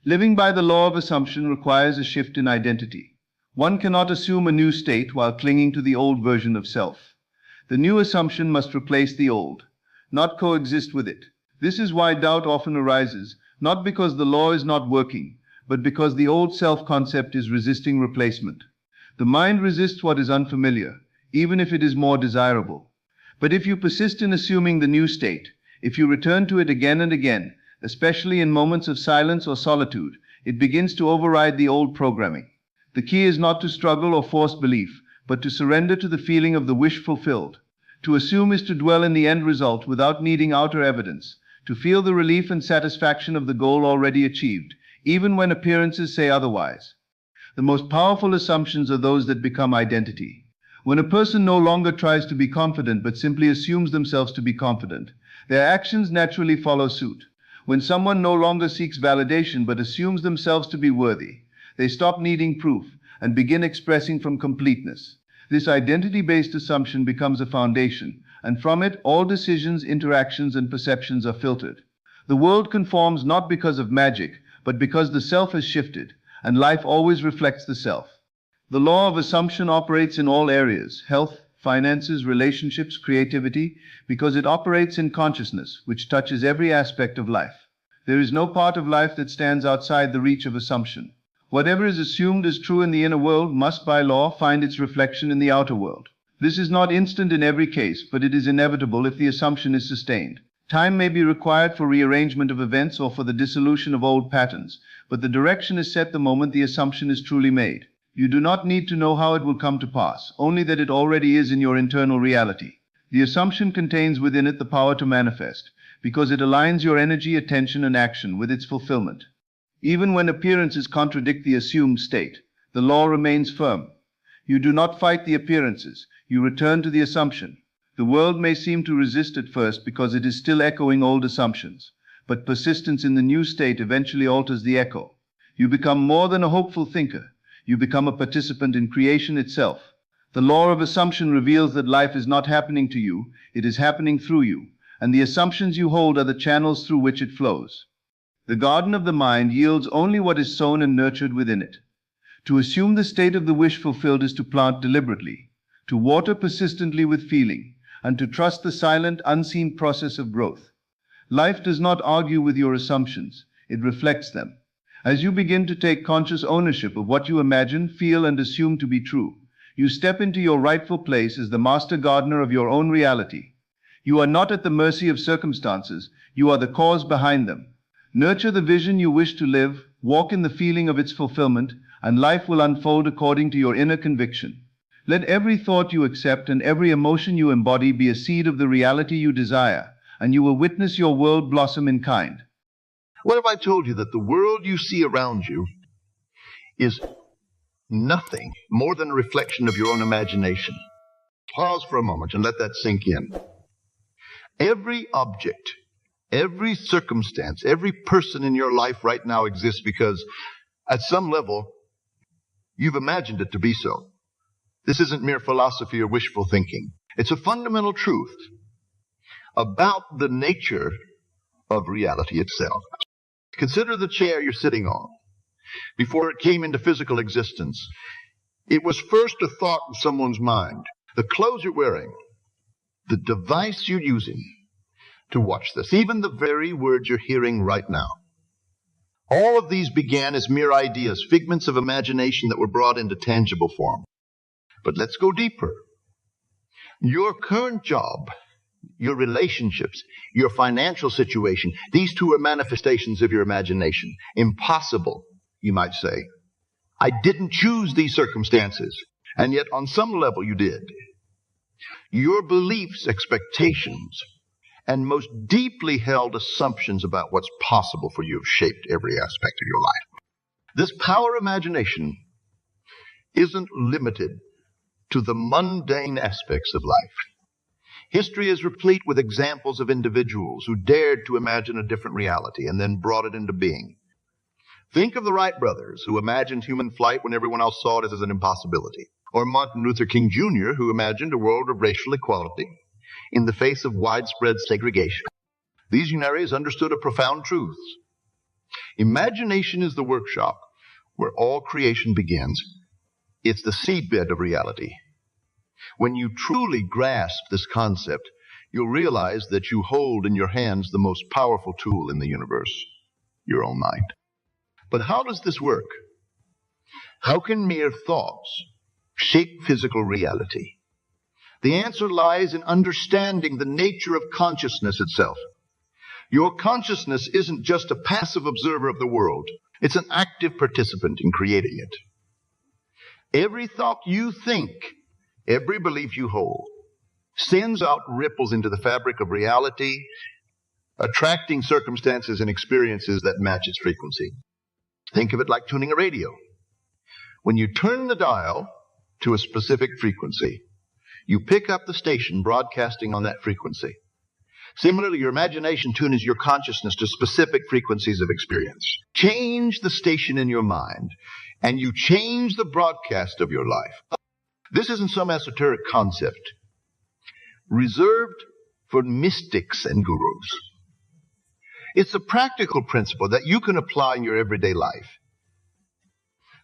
Living by the law of assumption requires a shift in identity. One cannot assume a new state while clinging to the old version of self. The new assumption must replace the old, not coexist with it. This is why doubt often arises, not because the law is not working, but because the old self-concept is resisting replacement. The mind resists what is unfamiliar, even if it is more desirable. But if you persist in assuming the new state, if you return to it again and again, especially in moments of silence or solitude, it begins to override the old programming. The key is not to struggle or force belief, but to surrender to the feeling of the wish fulfilled. To assume is to dwell in the end result without needing outer evidence, to feel the relief and satisfaction of the goal already achieved, even when appearances say otherwise. The most powerful assumptions are those that become identity. When a person no longer tries to be confident but simply assumes themselves to be confident, their actions naturally follow suit. When someone no longer seeks validation but assumes themselves to be worthy, they stop needing proof and begin expressing from completeness. This identity-based assumption becomes a foundation, and from it all decisions, interactions, and perceptions are filtered. The world conforms not because of magic, but because the self has shifted, and life always reflects the self. The law of assumption operates in all areas: health, finances, relationships, creativity, because it operates in consciousness, which touches every aspect of life. There is no part of life that stands outside the reach of assumption. Whatever is assumed as true in the inner world must by law find its reflection in the outer world. This is not instant in every case, but it is inevitable if the assumption is sustained. Time may be required for rearrangement of events or for the dissolution of old patterns, but the direction is set the moment the assumption is truly made. You do not need to know how it will come to pass, only that it already is in your internal reality. The assumption contains within it the power to manifest, because it aligns your energy, attention, and action with its fulfillment. Even when appearances contradict the assumed state, the law remains firm. You do not fight the appearances, you return to the assumption. The world may seem to resist at first because it is still echoing old assumptions, but persistence in the new state eventually alters the echo. You become more than a hopeful thinker. You become a participant in creation itself. The law of assumption reveals that life is not happening to you, it is happening through you, and the assumptions you hold are the channels through which it flows. The garden of the mind yields only what is sown and nurtured within it. To assume the state of the wish fulfilled is to plant deliberately, to water persistently with feeling, and to trust the silent, unseen process of growth. Life does not argue with your assumptions, it reflects them. As you begin to take conscious ownership of what you imagine, feel, and assume to be true, you step into your rightful place as the master gardener of your own reality. You are not at the mercy of circumstances, you are the cause behind them. Nurture the vision you wish to live, Walk in the feeling of its fulfillment, and life will unfold according to your inner conviction. Let every thought you accept and every emotion you embody be a seed of the reality you desire, and you will witness your world blossom in kind. What if I told you that the world you see around you is nothing more than a reflection of your own imagination? Pause for a moment and let that sink in. Every object, every circumstance, every person in your life right now exists because at some level you've imagined it to be so. This isn't mere philosophy or wishful thinking. It's a fundamental truth about the nature of reality itself. Consider the chair you're sitting on. Before it came into physical existence, it was first a thought in someone's mind. The clothes you're wearing, the device you're using to watch this, even the very words you're hearing right now. All of these began as mere ideas, figments of imagination that were brought into tangible form. But let's go deeper. Your current job, your relationships, your financial situation, these two are manifestations of your imagination. Impossible, you might say. I didn't choose these circumstances, and yet on some level you did. Your beliefs, expectations, and most deeply held assumptions about what's possible for you have shaped every aspect of your life. This power imagination isn't limited to the mundane aspects of life. History is replete with examples of individuals who dared to imagine a different reality and then brought it into being. Think of the Wright brothers, who imagined human flight when everyone else saw it as an impossibility. Or Martin Luther King Jr., who imagined a world of racial equality in the face of widespread segregation. These visionaries understood a profound truth. Imagination is the workshop where all creation begins. It's the seedbed of reality. When you truly grasp this concept, you'll realize that you hold in your hands the most powerful tool in the universe, your own mind. But how does this work? How can mere thoughts shape physical reality? The answer lies in understanding the nature of consciousness itself. Your consciousness isn't just a passive observer of the world. It's an active participant in creating it. Every thought you think, every belief you hold, sends out ripples into the fabric of reality, attracting circumstances and experiences that match its frequency. Think of it like tuning a radio. When you turn the dial to a specific frequency, you pick up the station broadcasting on that frequency. Similarly, your imagination tunes your consciousness to specific frequencies of experience. Change the station in your mind, and you change the broadcast of your life. This isn't some esoteric concept reserved for mystics and gurus. It's a practical principle that you can apply in your everyday life.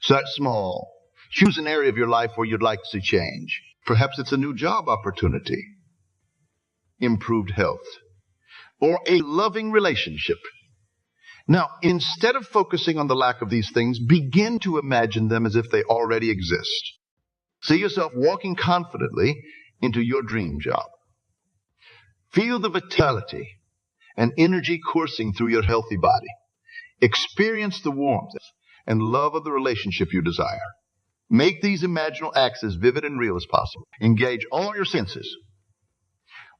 Start small. Choose an area of your life where you'd like to see change. Perhaps it's a new job opportunity, improved health, or a loving relationship. Now, instead of focusing on the lack of these things, begin to imagine them as if they already exist. See yourself walking confidently into your dream job. Feel the vitality and energy coursing through your healthy body. Experience the warmth and love of the relationship you desire. Make these imaginal acts as vivid and real as possible. Engage all your senses.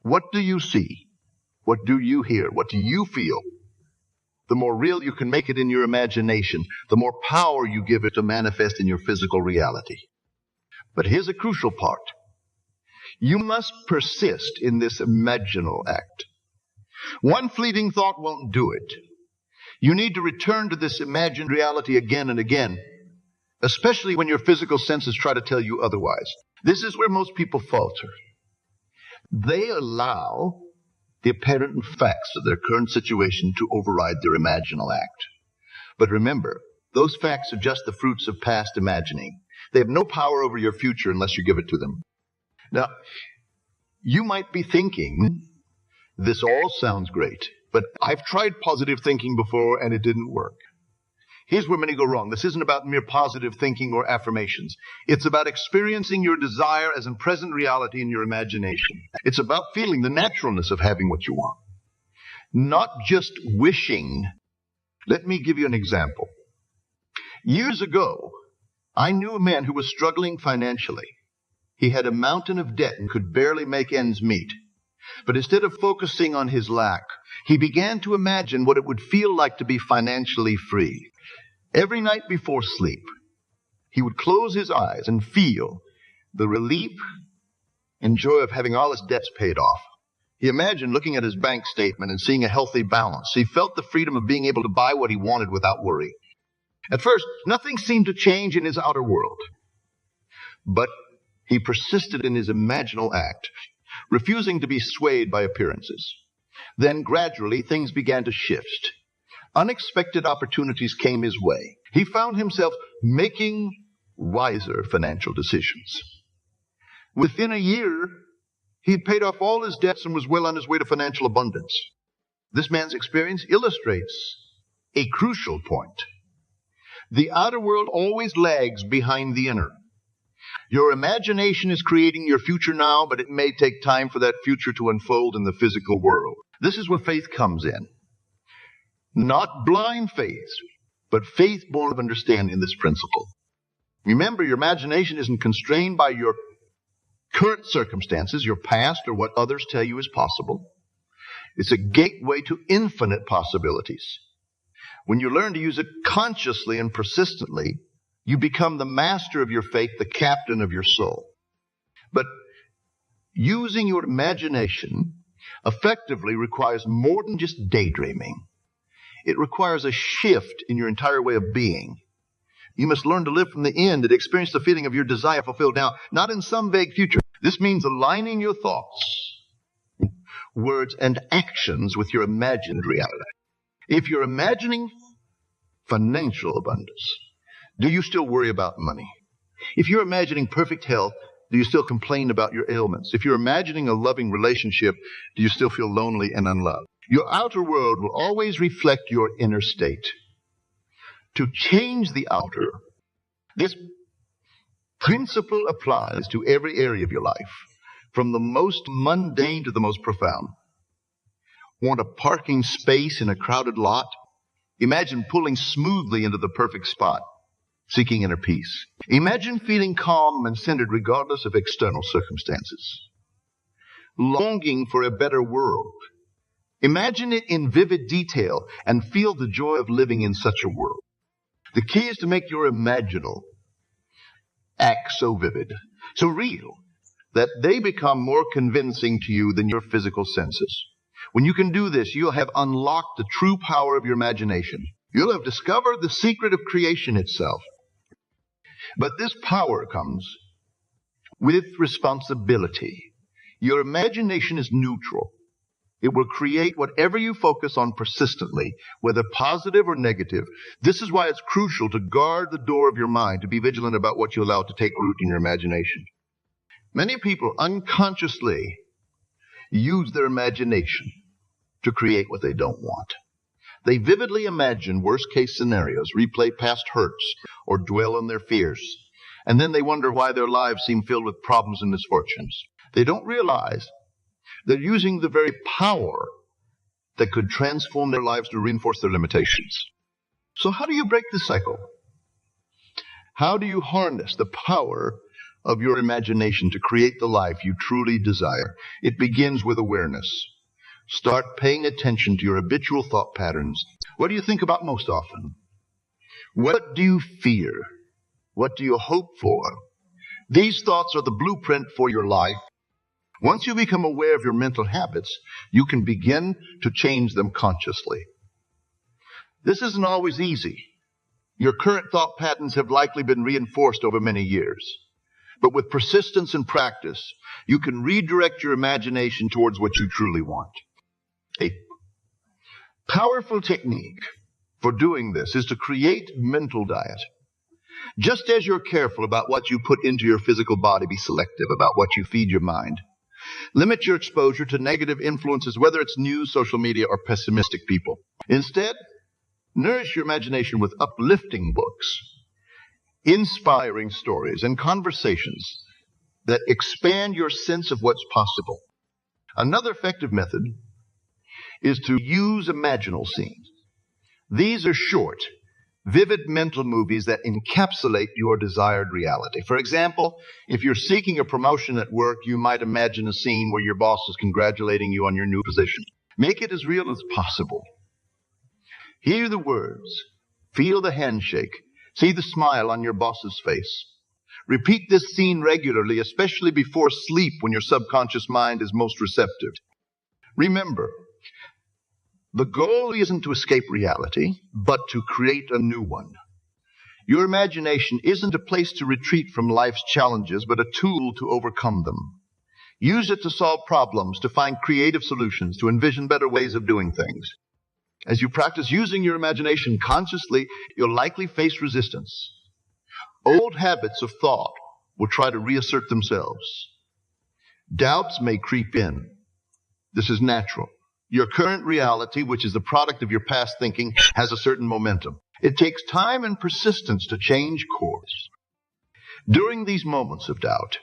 What do you see? What do you hear? What do you feel? The more real you can make it in your imagination, the more power you give it to manifest in your physical reality. But here's a crucial part. You must persist in this imaginal act. One fleeting thought won't do it. You need to return to this imagined reality again and again, especially when your physical senses try to tell you otherwise. This is where most people falter. They allow the apparent facts of their current situation to override their imaginal act. But remember, those facts are just the fruits of past imagining. They have no power over your future unless you give it to them. Now, you might be thinking, this all sounds great, but I've tried positive thinking before and it didn't work. Here's where many go wrong. This isn't about mere positive thinking or affirmations. It's about experiencing your desire as a present reality in your imagination. It's about feeling the naturalness of having what you want, not just wishing. Let me give you an example. Years ago, I knew a man who was struggling financially. He had a mountain of debt and could barely make ends meet. But instead of focusing on his lack, he began to imagine what it would feel like to be financially free. Every night before sleep, he would close his eyes and feel the relief and joy of having all his debts paid off. He imagined looking at his bank statement and seeing a healthy balance. He felt the freedom of being able to buy what he wanted without worry. At first, nothing seemed to change in his outer world. But he persisted in his imaginal act, refusing to be swayed by appearances. Then gradually things began to shift. Unexpected opportunities came his way. He found himself making wiser financial decisions. Within a year, he had paid off all his debts and was well on his way to financial abundance. This man's experience illustrates a crucial point. The outer world always lags behind the inner. Your imagination is creating your future now, but it may take time for that future to unfold in the physical world. This is where faith comes in. Not blind faith, but faith born of understanding this principle. Remember, your imagination isn't constrained by your current circumstances, your past, or what others tell you is possible. It's a gateway to infinite possibilities. When you learn to use it consciously and persistently, you become the master of your faith, the captain of your soul. But using your imagination effectively requires more than just daydreaming. It requires a shift in your entire way of being. You must learn to live from the end and experience the feeling of your desire fulfilled now, not in some vague future. This means aligning your thoughts, words, and actions with your imagined reality. If you're imagining financial abundance, do you still worry about money? If you're imagining perfect health, do you still complain about your ailments? If you're imagining a loving relationship, do you still feel lonely and unloved? Your outer world will always reflect your inner state. To change the outer, this principle applies to every area of your life, from the most mundane to the most profound. Want a parking space in a crowded lot? Imagine pulling smoothly into the perfect spot, seeking inner peace. Imagine feeling calm and centered regardless of external circumstances. Longing for a better world. Imagine it in vivid detail and feel the joy of living in such a world. The key is to make your imaginal act so vivid, so real, that they become more convincing to you than your physical senses. When you can do this, you'll have unlocked the true power of your imagination. You'll have discovered the secret of creation itself. But this power comes with responsibility. Your imagination is neutral. It will create whatever you focus on persistently, whether positive or negative. This is why it's crucial to guard the door of your mind, to be vigilant about what you allow to take root in your imagination. Many people unconsciously use their imagination to create what they don't want. They vividly imagine worst-case scenarios, replay past hurts, or dwell on their fears. And then they wonder why their lives seem filled with problems and misfortunes. They don't realize they're using the very power that could transform their lives to reinforce their limitations. So how do you break this cycle? How do you harness the power of your imagination to create the life you truly desire? It begins with awareness. Start paying attention to your habitual thought patterns. What do you think about most often? What do you fear? What do you hope for? These thoughts are the blueprint for your life. Once you become aware of your mental habits, you can begin to change them consciously. This isn't always easy. Your current thought patterns have likely been reinforced over many years. But with persistence and practice, you can redirect your imagination towards what you truly want. A powerful technique for doing this is to create mental diet. Just as you're careful about what you put into your physical body, be selective about what you feed your mind. Limit your exposure to negative influences, whether it's news, social media, or pessimistic people. Instead, nourish your imagination with uplifting books, inspiring stories, and conversations that expand your sense of what's possible. Another effective method is to use imaginal scenes. These are short, vivid mental movies that encapsulate your desired reality. For example, if you're seeking a promotion at work, you might imagine a scene where your boss is congratulating you on your new position. Make it as real as possible. Hear the words, feel the handshake, see the smile on your boss's face. Repeat this scene regularly, especially before sleep when your subconscious mind is most receptive. Remember, the goal isn't to escape reality, but to create a new one. Your imagination isn't a place to retreat from life's challenges, but a tool to overcome them. Use it to solve problems, to find creative solutions, to envision better ways of doing things. As you practice using your imagination consciously, you'll likely face resistance. Old habits of thought will try to reassert themselves. Doubts may creep in. This is natural. Your current reality, which is the product of your past thinking, has a certain momentum. It takes time and persistence to change course. During these moments of doubt,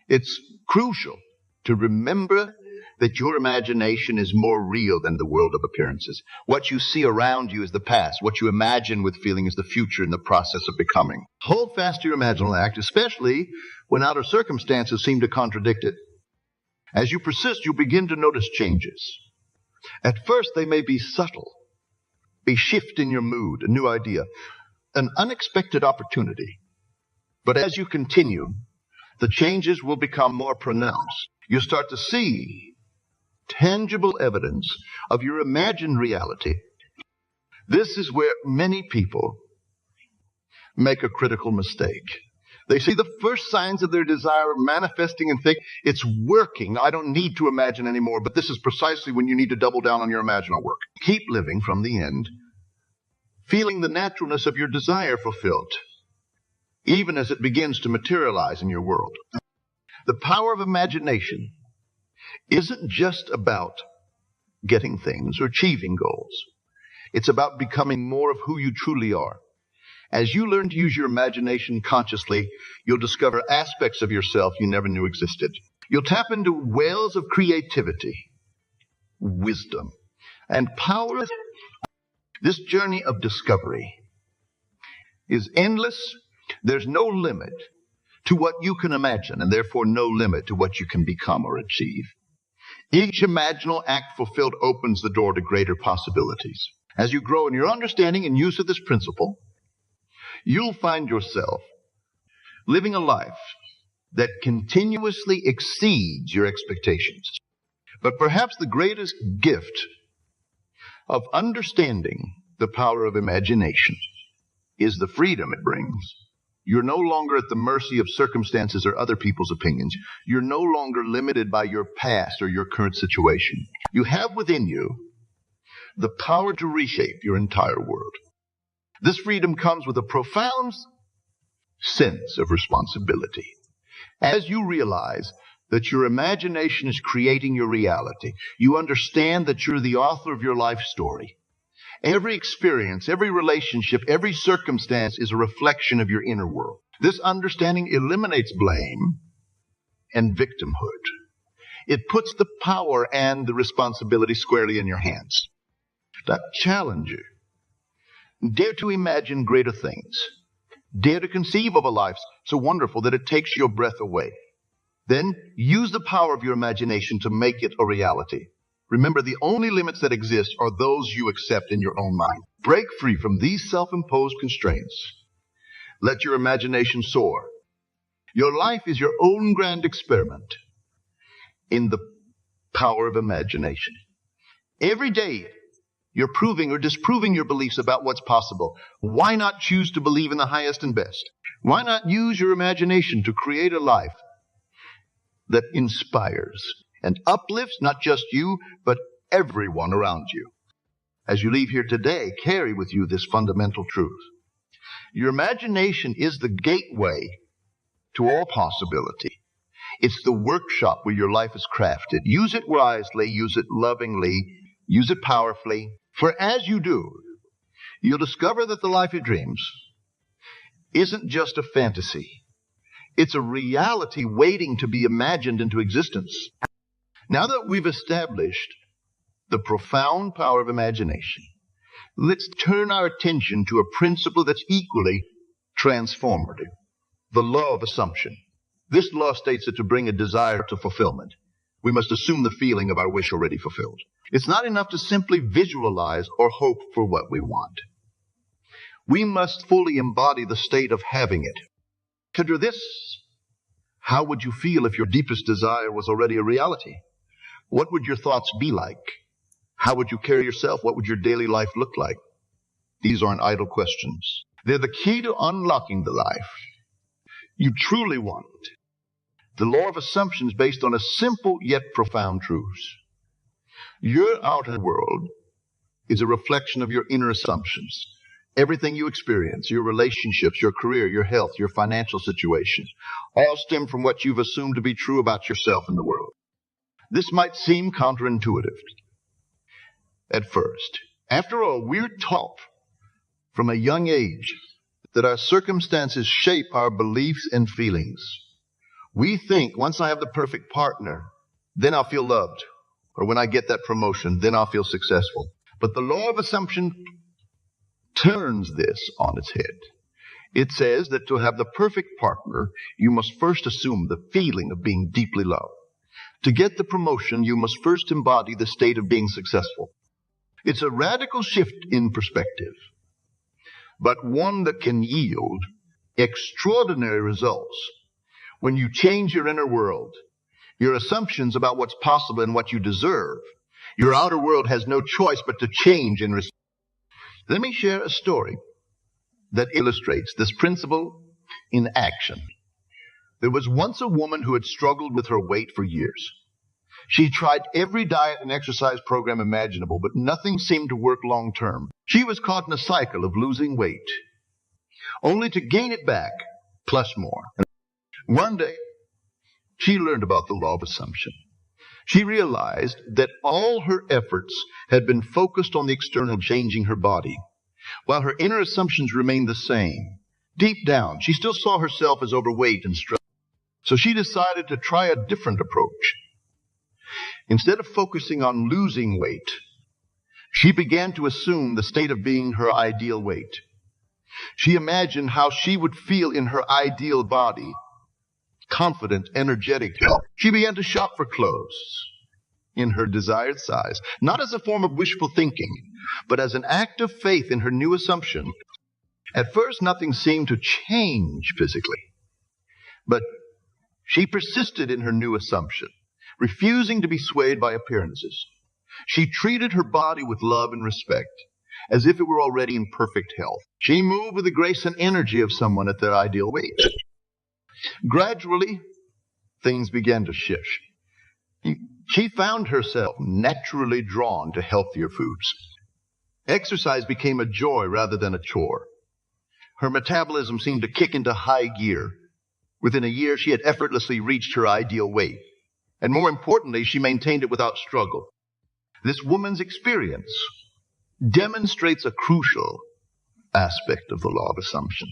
it's crucial to remember that your imagination is more real than the world of appearances. What you see around you is the past. What you imagine with feeling is the future in the process of becoming. Hold fast to your imaginal act, especially when outer circumstances seem to contradict it. As you persist, you'll begin to notice changes. At first, they may be subtle. A shift in your mood, a new idea, an unexpected opportunity. But as you continue, the changes will become more pronounced. You'll start to see tangible evidence of your imagined reality. This is where many people make a critical mistake. They see the first signs of their desire manifesting and think, it's working. I don't need to imagine anymore. But this is precisely when you need to double down on your imaginal work. Keep living from the end, feeling the naturalness of your desire fulfilled, even as it begins to materialize in your world. The power of imagination isn't just about getting things or achieving goals. It's about becoming more of who you truly are. As you learn to use your imagination consciously, you'll discover aspects of yourself you never knew existed. You'll tap into wells of creativity, wisdom, and power. This journey of discovery is endless. There's no limit to what you can imagine, and therefore no limit to what you can become or achieve. Each imaginal act fulfilled opens the door to greater possibilities. As you grow in your understanding and use of this principle, you'll find yourself living a life that continuously exceeds your expectations. But perhaps the greatest gift of understanding the power of imagination is the freedom it brings. You're no longer at the mercy of circumstances or other people's opinions. You're no longer limited by your past or your current situation. You have within you the power to reshape your entire world. This freedom comes with a profound sense of responsibility. As you realize that your imagination is creating your reality, you understand that you're the author of your life story. Every experience, every relationship, every circumstance is a reflection of your inner world. This understanding eliminates blame and victimhood. It puts the power and the responsibility squarely in your hands. That challenge you. Dare to imagine greater things. Dare to conceive of a life so wonderful that it takes your breath away. Then use the power of your imagination to make it a reality. Remember, the only limits that exist are those you accept in your own mind. Break free from these self-imposed constraints. Let your imagination soar. Your life is your own grand experiment in the power of imagination. Every day, you're proving or disproving your beliefs about what's possible. Why not choose to believe in the highest and best? Why not use your imagination to create a life that inspires and uplifts not just you, but everyone around you? As you leave here today, carry with you this fundamental truth. Your imagination is the gateway to all possibility. It's the workshop where your life is crafted. Use it wisely, use it lovingly, use it powerfully. For as you do, you'll discover that the life of dreams isn't just a fantasy. It's a reality waiting to be imagined into existence. Now that we've established the profound power of imagination, Let's turn our attention to a principle that's equally transformative, the law of assumption. This law states that to bring a desire to fulfillment, we must assume the feeling of our wish already fulfilled. It's not enough to simply visualize or hope for what we want. We must fully embody the state of having it. Consider this. How would you feel if your deepest desire was already a reality? What would your thoughts be like? How would you carry yourself? What would your daily life look like? These aren't idle questions. They're the key to unlocking the life you truly want. The law of assumption is based on a simple yet profound truth. Your outer world is a reflection of your inner assumptions. Everything you experience, your relationships, your career, your health, your financial situation, all stem from what you've assumed to be true about yourself and the world. This might seem counterintuitive at first. After all, we're taught from a young age that our circumstances shape our beliefs and feelings. We think once I have the perfect partner, then I'll feel loved. Or when I get that promotion, then I'll feel successful. But the law of assumption turns this on its head. It says that to have the perfect partner, you must first assume the feeling of being deeply loved. To get the promotion, you must first embody the state of being successful. It's a radical shift in perspective, but one that can yield extraordinary results. When you change your inner world, your assumptions about what's possible and what you deserve, your outer world has no choice but to change in response. Let me share a story that illustrates this principle in action. There was once a woman who had struggled with her weight for years. She tried every diet and exercise program imaginable, but nothing seemed to work long term. She was caught in a cycle of losing weight, only to gain it back, plus more. One day, she learned about the law of assumption. She realized that all her efforts had been focused on the external changing her body, while her inner assumptions remained the same. Deep down, she still saw herself as overweight and struggling. So she decided to try a different approach. Instead of focusing on losing weight, she began to assume the state of being her ideal weight. She imagined how she would feel in her ideal body, confident, energetic. She began to shop for clothes in her desired size, not as a form of wishful thinking, but as an act of faith in her new assumption. At first, nothing seemed to change physically, but she persisted in her new assumption, refusing to be swayed by appearances. She treated her body with love and respect, as if it were already in perfect health. She moved with the grace and energy of someone at their ideal weight. Gradually, things began to shift. She found herself naturally drawn to healthier foods. Exercise became a joy rather than a chore. Her metabolism seemed to kick into high gear. Within a year, she had effortlessly reached her ideal weight. And more importantly, she maintained it without struggle. This woman's experience demonstrates a crucial aspect of the law of assumption.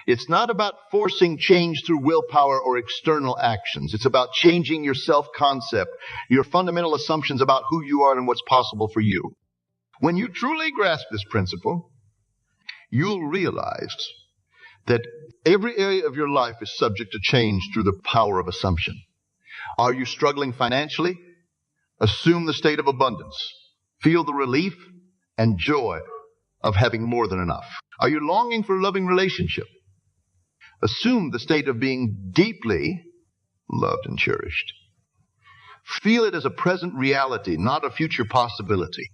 It's not about forcing change through willpower or external actions. It's about changing your self-concept, your fundamental assumptions about who you are and what's possible for you. When you truly grasp this principle, you'll realize that every area of your life is subject to change through the power of assumption. Are you struggling financially? Assume the state of abundance. Feel the relief and joy of having more than enough. Are you longing for a loving relationship? Assume the state of being deeply loved and cherished. Feel it as a present reality, not a future possibility.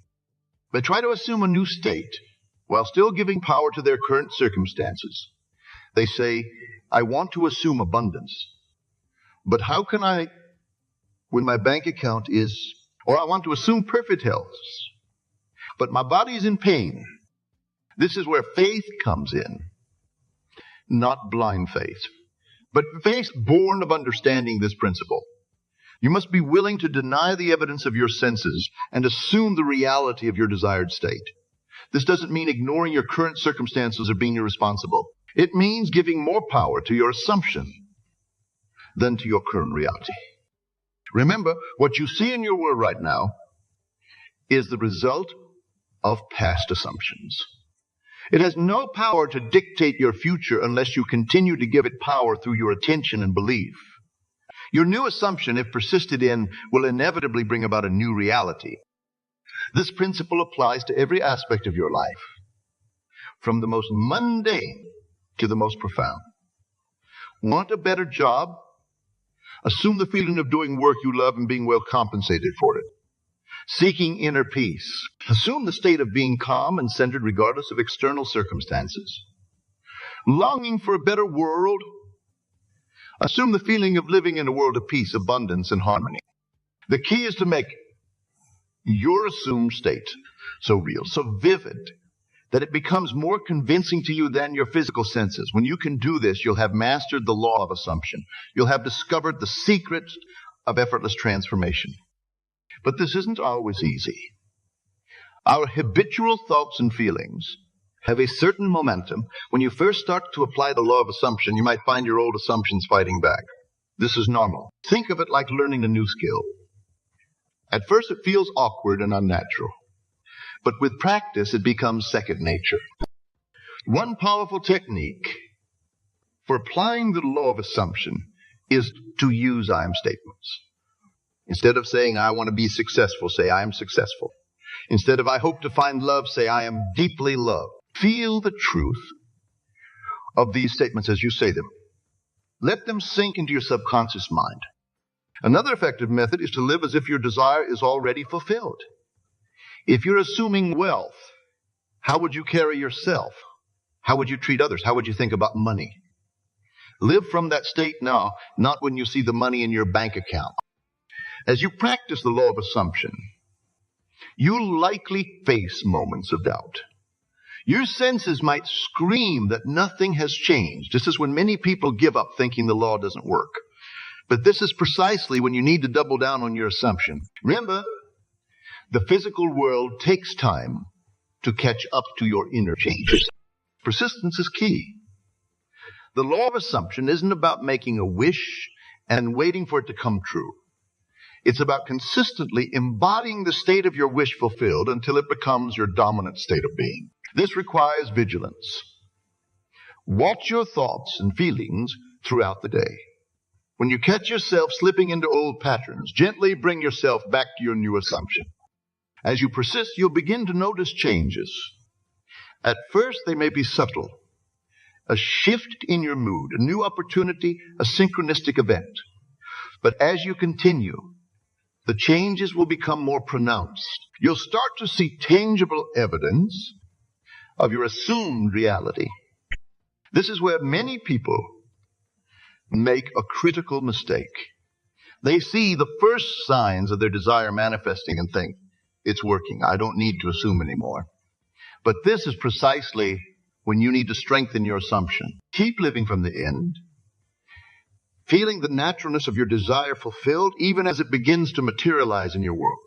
But try to assume a new state while still giving power to their current circumstances. They say, I want to assume abundance. But how can I, when my bank account is, or I want to assume perfect health, but my body is in pain? This is where faith comes in. Not blind faith, but faith born of understanding this principle. You must be willing to deny the evidence of your senses and assume the reality of your desired state. This doesn't mean ignoring your current circumstances or being irresponsible. It means giving more power to your assumption than to your current reality. Remember, what you see in your world right now is the result of past assumptions. It has no power to dictate your future unless you continue to give it power through your attention and belief. Your new assumption, if persisted in, will inevitably bring about a new reality. This principle applies to every aspect of your life, from the most mundane to the most profound. Want a better job? Assume the feeling of doing work you love and being well compensated for it. Seeking inner peace. Assume the state of being calm and centered regardless of external circumstances. Longing for a better world. Assume the feeling of living in a world of peace, abundance, and harmony. The key is to make your assumed state so real, so vivid, that it becomes more convincing to you than your physical senses. When you can do this, you'll have mastered the law of assumption. You'll have discovered the secret of effortless transformation. But this isn't always easy. Our habitual thoughts and feelings have a certain momentum. When you first start to apply the law of assumption, you might find your old assumptions fighting back. This is normal. Think of it like learning a new skill. At first, it feels awkward and unnatural. But with practice, it becomes second nature. One powerful technique for applying the law of assumption is to use I am statements. Instead of saying, I want to be successful, say, I am successful. Instead of, I hope to find love, say, I am deeply loved. Feel the truth of these statements as you say them. Let them sink into your subconscious mind. Another effective method is to live as if your desire is already fulfilled. If you're assuming wealth, how would you carry yourself? How would you treat others? How would you think about money? Live from that state now, not when you see the money in your bank account. As you practice the law of assumption, you'll likely face moments of doubt. Your senses might scream that nothing has changed. This is when many people give up thinking the law doesn't work. But this is precisely when you need to double down on your assumption. Remember, the physical world takes time to catch up to your inner changes. Persistence is key. The law of assumption isn't about making a wish and waiting for it to come true. It's about consistently embodying the state of your wish fulfilled until it becomes your dominant state of being. This requires vigilance. Watch your thoughts and feelings throughout the day. When you catch yourself slipping into old patterns, gently bring yourself back to your new assumption. As you persist, you'll begin to notice changes. At first, they may be subtle. A shift in your mood, a new opportunity, a synchronistic event. But as you continue, the changes will become more pronounced. You'll start to see tangible evidence of your assumed reality. This is where many people make a critical mistake. They see the first signs of their desire manifesting and think, it's working. I don't need to assume anymore. But this is precisely when you need to strengthen your assumption. Keep living from the end, feeling the naturalness of your desire fulfilled even as it begins to materialize in your world.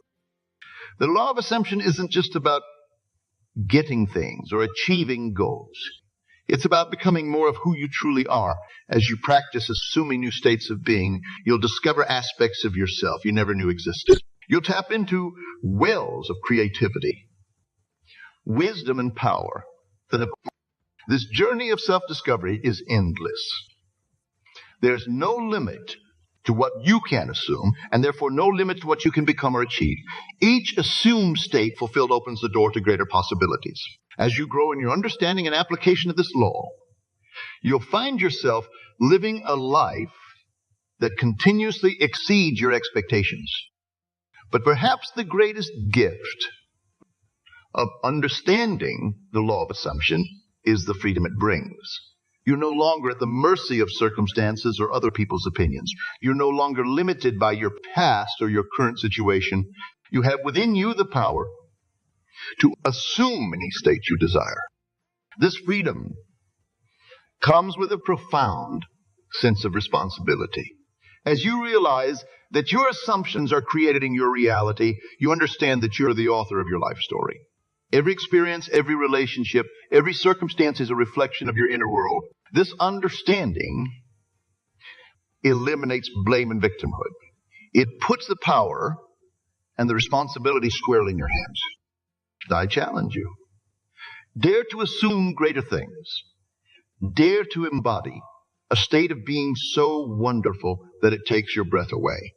The law of assumption isn't just about getting things or achieving goals. It's about becoming more of who you truly are. As you practice assuming new states of being, you'll discover aspects of yourself you never knew existed. You'll tap into wells of creativity, wisdom, and power. This journey of self-discovery is endless. There's no limit to what you can assume, and therefore no limit to what you can become or achieve. Each assumed state fulfilled opens the door to greater possibilities. As you grow in your understanding and application of this law, you'll find yourself living a life that continuously exceeds your expectations. But perhaps the greatest gift of understanding the law of assumption is the freedom it brings. You're no longer at the mercy of circumstances or other people's opinions. You're no longer limited by your past or your current situation. You have within you the power to assume any state you desire. This freedom comes with a profound sense of responsibility. As you realize that your assumptions are creating your reality, you understand that you're the author of your life story. Every experience, every relationship, every circumstance is a reflection of your inner world. This understanding eliminates blame and victimhood. It puts the power and the responsibility squarely in your hands. I challenge you. Dare to assume greater things. Dare to embody a state of being so wonderful that it takes your breath away.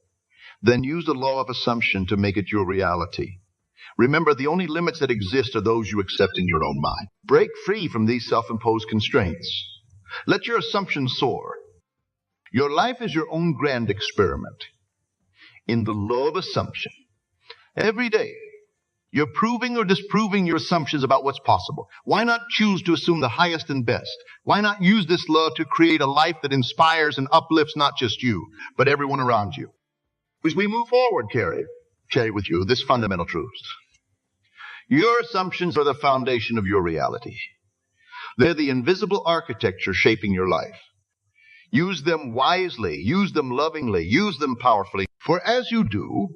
Then use the law of assumption to make it your reality. Remember, the only limits that exist are those you accept in your own mind. Break free from these self-imposed constraints. Let your assumptions soar. Your life is your own grand experiment. In the law of assumption, every day, you're proving or disproving your assumptions about what's possible. Why not choose to assume the highest and best? Why not use this law to create a life that inspires and uplifts not just you, but everyone around you? As we move forward, share with you this fundamental truth. Your assumptions are the foundation of your reality. They're the invisible architecture shaping your life. Use them wisely, use them lovingly, use them powerfully. For as you do,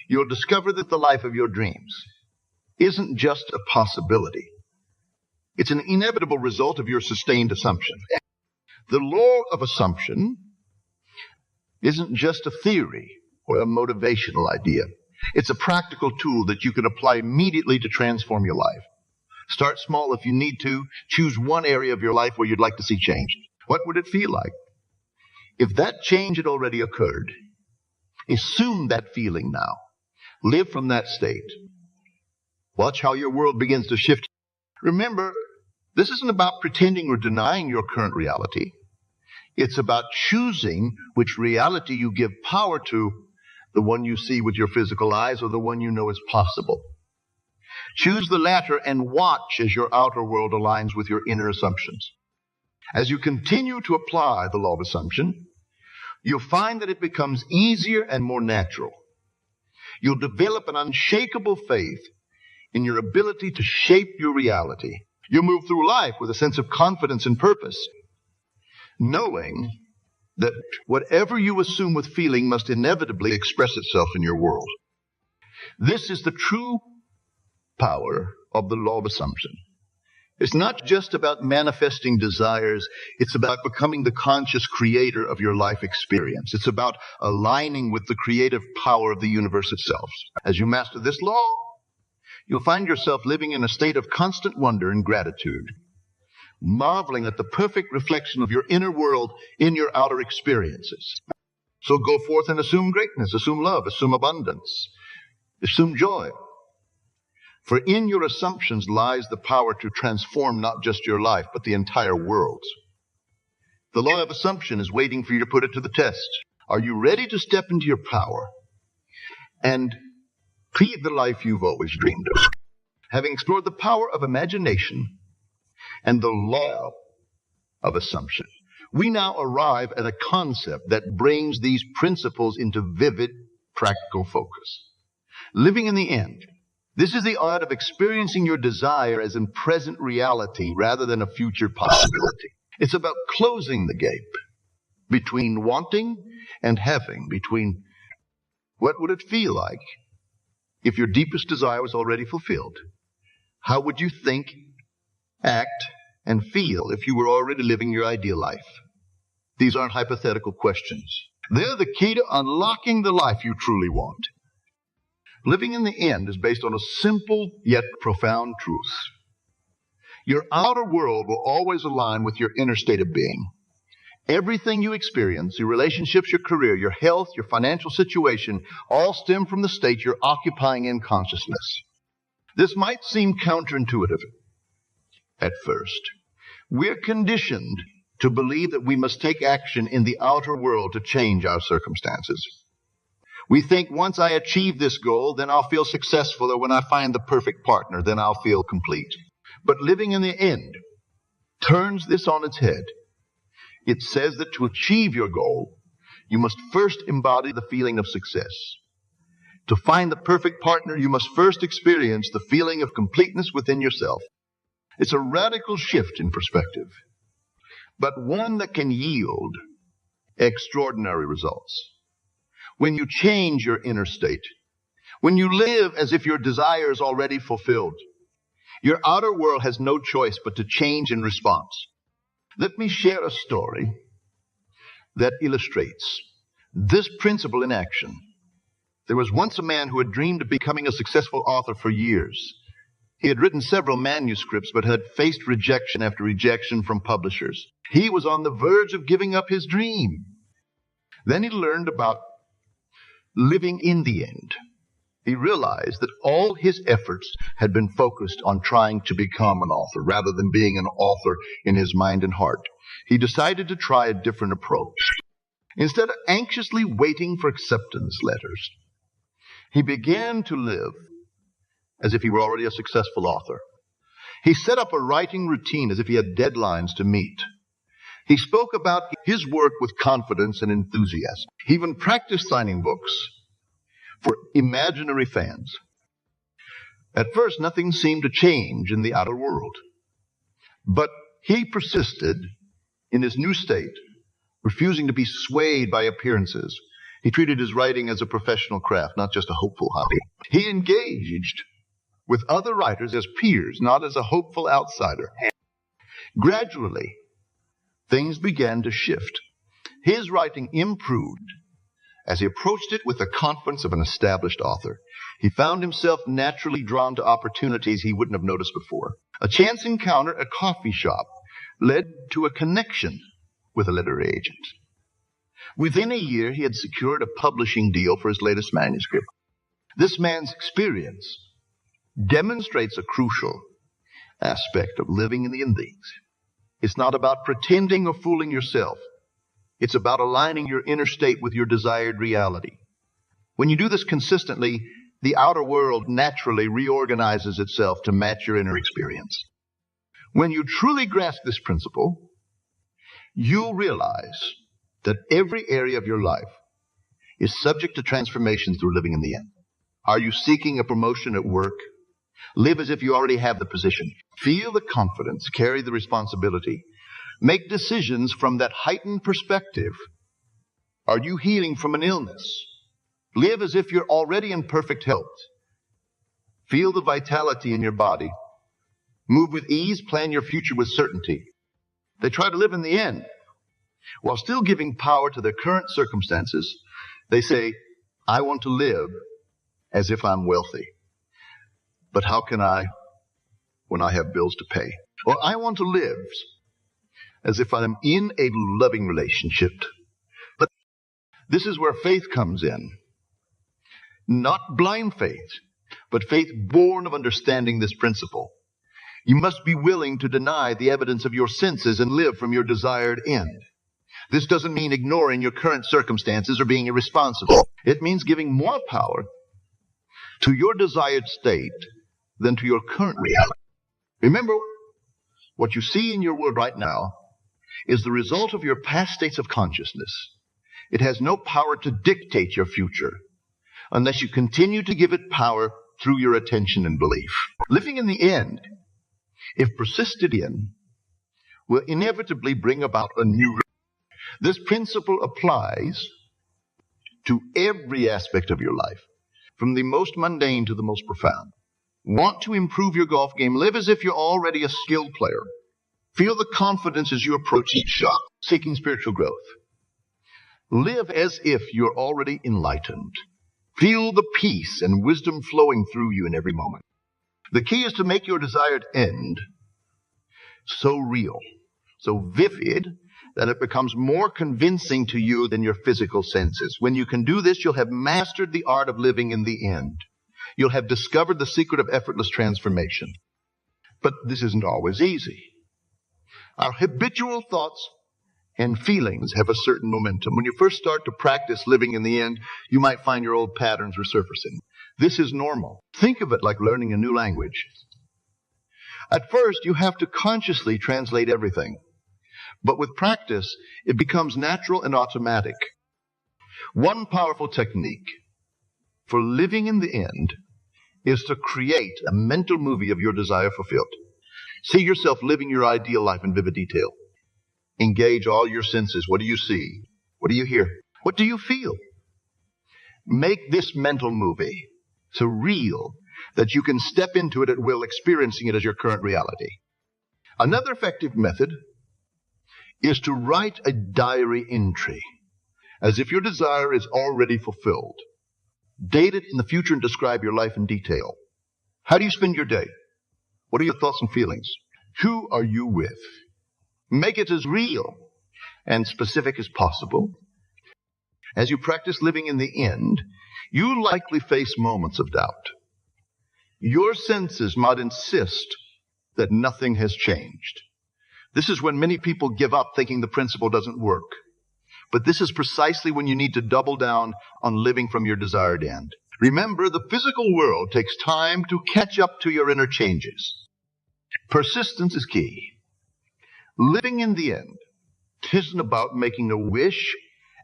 you'll discover that the life of your dreams isn't just a possibility. It's an inevitable result of your sustained assumption. The law of assumption isn't just a theory or a motivational idea. It's a practical tool that you can apply immediately to transform your life. Start small if you need to. Choose one area of your life where you'd like to see change. What would it feel like if that change had already occurred? Assume that feeling now. Live from that state. Watch how your world begins to shift. Remember, this isn't about pretending or denying your current reality. It's about choosing which reality you give power to, the one you see with your physical eyes or the one you know is possible. Choose the latter and watch as your outer world aligns with your inner assumptions. As you continue to apply the law of assumption, you'll find that it becomes easier and more natural. You'll develop an unshakable faith in your ability to shape your reality. You'll move through life with a sense of confidence and purpose, knowing that whatever you assume with feeling must inevitably express itself in your world. This is the true power of the law of assumption. It's not just about manifesting desires. It's about becoming the conscious creator of your life experience. It's about aligning with the creative power of the universe itself. As you master this law, you'll find yourself living in a state of constant wonder and gratitude, marveling at the perfect reflection of your inner world in your outer experiences. So go forth and assume greatness, assume love, assume abundance, assume joy. For in your assumptions lies the power to transform not just your life, but the entire world. The law of assumption is waiting for you to put it to the test. Are you ready to step into your power and create the life you've always dreamed of? Having explored the power of imagination and the law of assumption, we now arrive at a concept that brings these principles into vivid, practical focus. Living in the end. This is the art of experiencing your desire as in present reality rather than a future possibility. It's about closing the gap between wanting and having, between what would it feel like if your deepest desire was already fulfilled? How would you think, act, and feel if you were already living your ideal life? These aren't hypothetical questions. They're the key to unlocking the life you truly want. Living in the end is based on a simple yet profound truth. Your outer world will always align with your inner state of being. Everything you experience, your relationships, your career, your health, your financial situation, all stem from the state you're occupying in consciousness. This might seem counterintuitive at first. We're conditioned to believe that we must take action in the outer world to change our circumstances. We think once I achieve this goal, then I'll feel successful, or when I find the perfect partner, then I'll feel complete. But living in the end turns this on its head. It says that to achieve your goal, you must first embody the feeling of success. To find the perfect partner, you must first experience the feeling of completeness within yourself. It's a radical shift in perspective, but one that can yield extraordinary results. When you change your inner state, when you live as if your desire is already fulfilled, your outer world has no choice but to change in response. Let me share a story that illustrates this principle in action. There was once a man who had dreamed of becoming a successful author for years. He had written several manuscripts but had faced rejection after rejection from publishers. He was on the verge of giving up his dream. Then he learned about living in the end. He realized that all his efforts had been focused on trying to become an author rather than being an author in his mind and heart. He decided to try a different approach. Instead of anxiously waiting for acceptance letters, he began to live as if he were already a successful author. He set up a writing routine as if he had deadlines to meet. He spoke about his work with confidence and enthusiasm. He even practiced signing books for imaginary fans. At first, nothing seemed to change in the outer world. But he persisted in his new state, refusing to be swayed by appearances. He treated his writing as a professional craft, not just a hopeful hobby. He engaged with other writers as peers, not as a hopeful outsider. Gradually, things began to shift. His writing improved as he approached it with the confidence of an established author. He found himself naturally drawn to opportunities he wouldn't have noticed before. A chance encounter at a coffee shop led to a connection with a literary agent. Within a year, he had secured a publishing deal for his latest manuscript. This man's experience demonstrates a crucial aspect of living in the endings. It's not about pretending or fooling yourself. It's about aligning your inner state with your desired reality. When you do this consistently, the outer world naturally reorganizes itself to match your inner experience. When you truly grasp this principle, you'll realize that every area of your life is subject to transformation through living in the end. Are you seeking a promotion at work? Live as if you already have the position. Feel the confidence, carry the responsibility. Make decisions from that heightened perspective. Are you healing from an illness? Live as if you're already in perfect health. Feel the vitality in your body. Move with ease, plan your future with certainty. They try to live in the end. While still giving power to their current circumstances, they say, I want to live as if I'm wealthy. But how can I when I have bills to pay? Or I want to live as if I'm in a loving relationship. But this is where faith comes in. Not blind faith, but faith born of understanding this principle. You must be willing to deny the evidence of your senses and live from your desired end. This doesn't mean ignoring your current circumstances or being irresponsible. It means giving more power to your desired state than to your current reality. Remember, what you see in your world right now is the result of your past states of consciousness. It has no power to dictate your future unless you continue to give it power through your attention and belief. Living in the end, if persisted in, will inevitably bring about a new. This principle applies to every aspect of your life, from the most mundane to the most profound. Want to improve your golf game? Live as if you're already a skilled player. Feel the confidence as you approach each shot, seeking spiritual growth. Live as if you're already enlightened. Feel the peace and wisdom flowing through you in every moment. The key is to make your desired end so real, so vivid, that it becomes more convincing to you than your physical senses. When you can do this, you'll have mastered the art of living in the end. You'll have discovered the secret of effortless transformation. But this isn't always easy. Our habitual thoughts and feelings have a certain momentum. When you first start to practice living in the end, you might find your old patterns resurfacing. This is normal. Think of it like learning a new language. At first, you have to consciously translate everything. But with practice, it becomes natural and automatic. One powerful technique for living in the end is to create a mental movie of your desire fulfilled. See yourself living your ideal life in vivid detail. Engage all your senses. What do you see? What do you hear? What do you feel? Make this mental movie so real that you can step into it at will, experiencing it as your current reality. Another effective method is to write a diary entry as if your desire is already fulfilled. Date it in the future and describe your life in detail. How do you spend your day? What are your thoughts and feelings? Who are you with? Make it as real and specific as possible. As you practice living in the end, you likely face moments of doubt. Your senses might insist that nothing has changed. This is when many people give up thinking the principle doesn't work. But this is precisely when you need to double down on living from your desired end. Remember, the physical world takes time to catch up to your inner changes. Persistence is key. Living in the end isn't about making a wish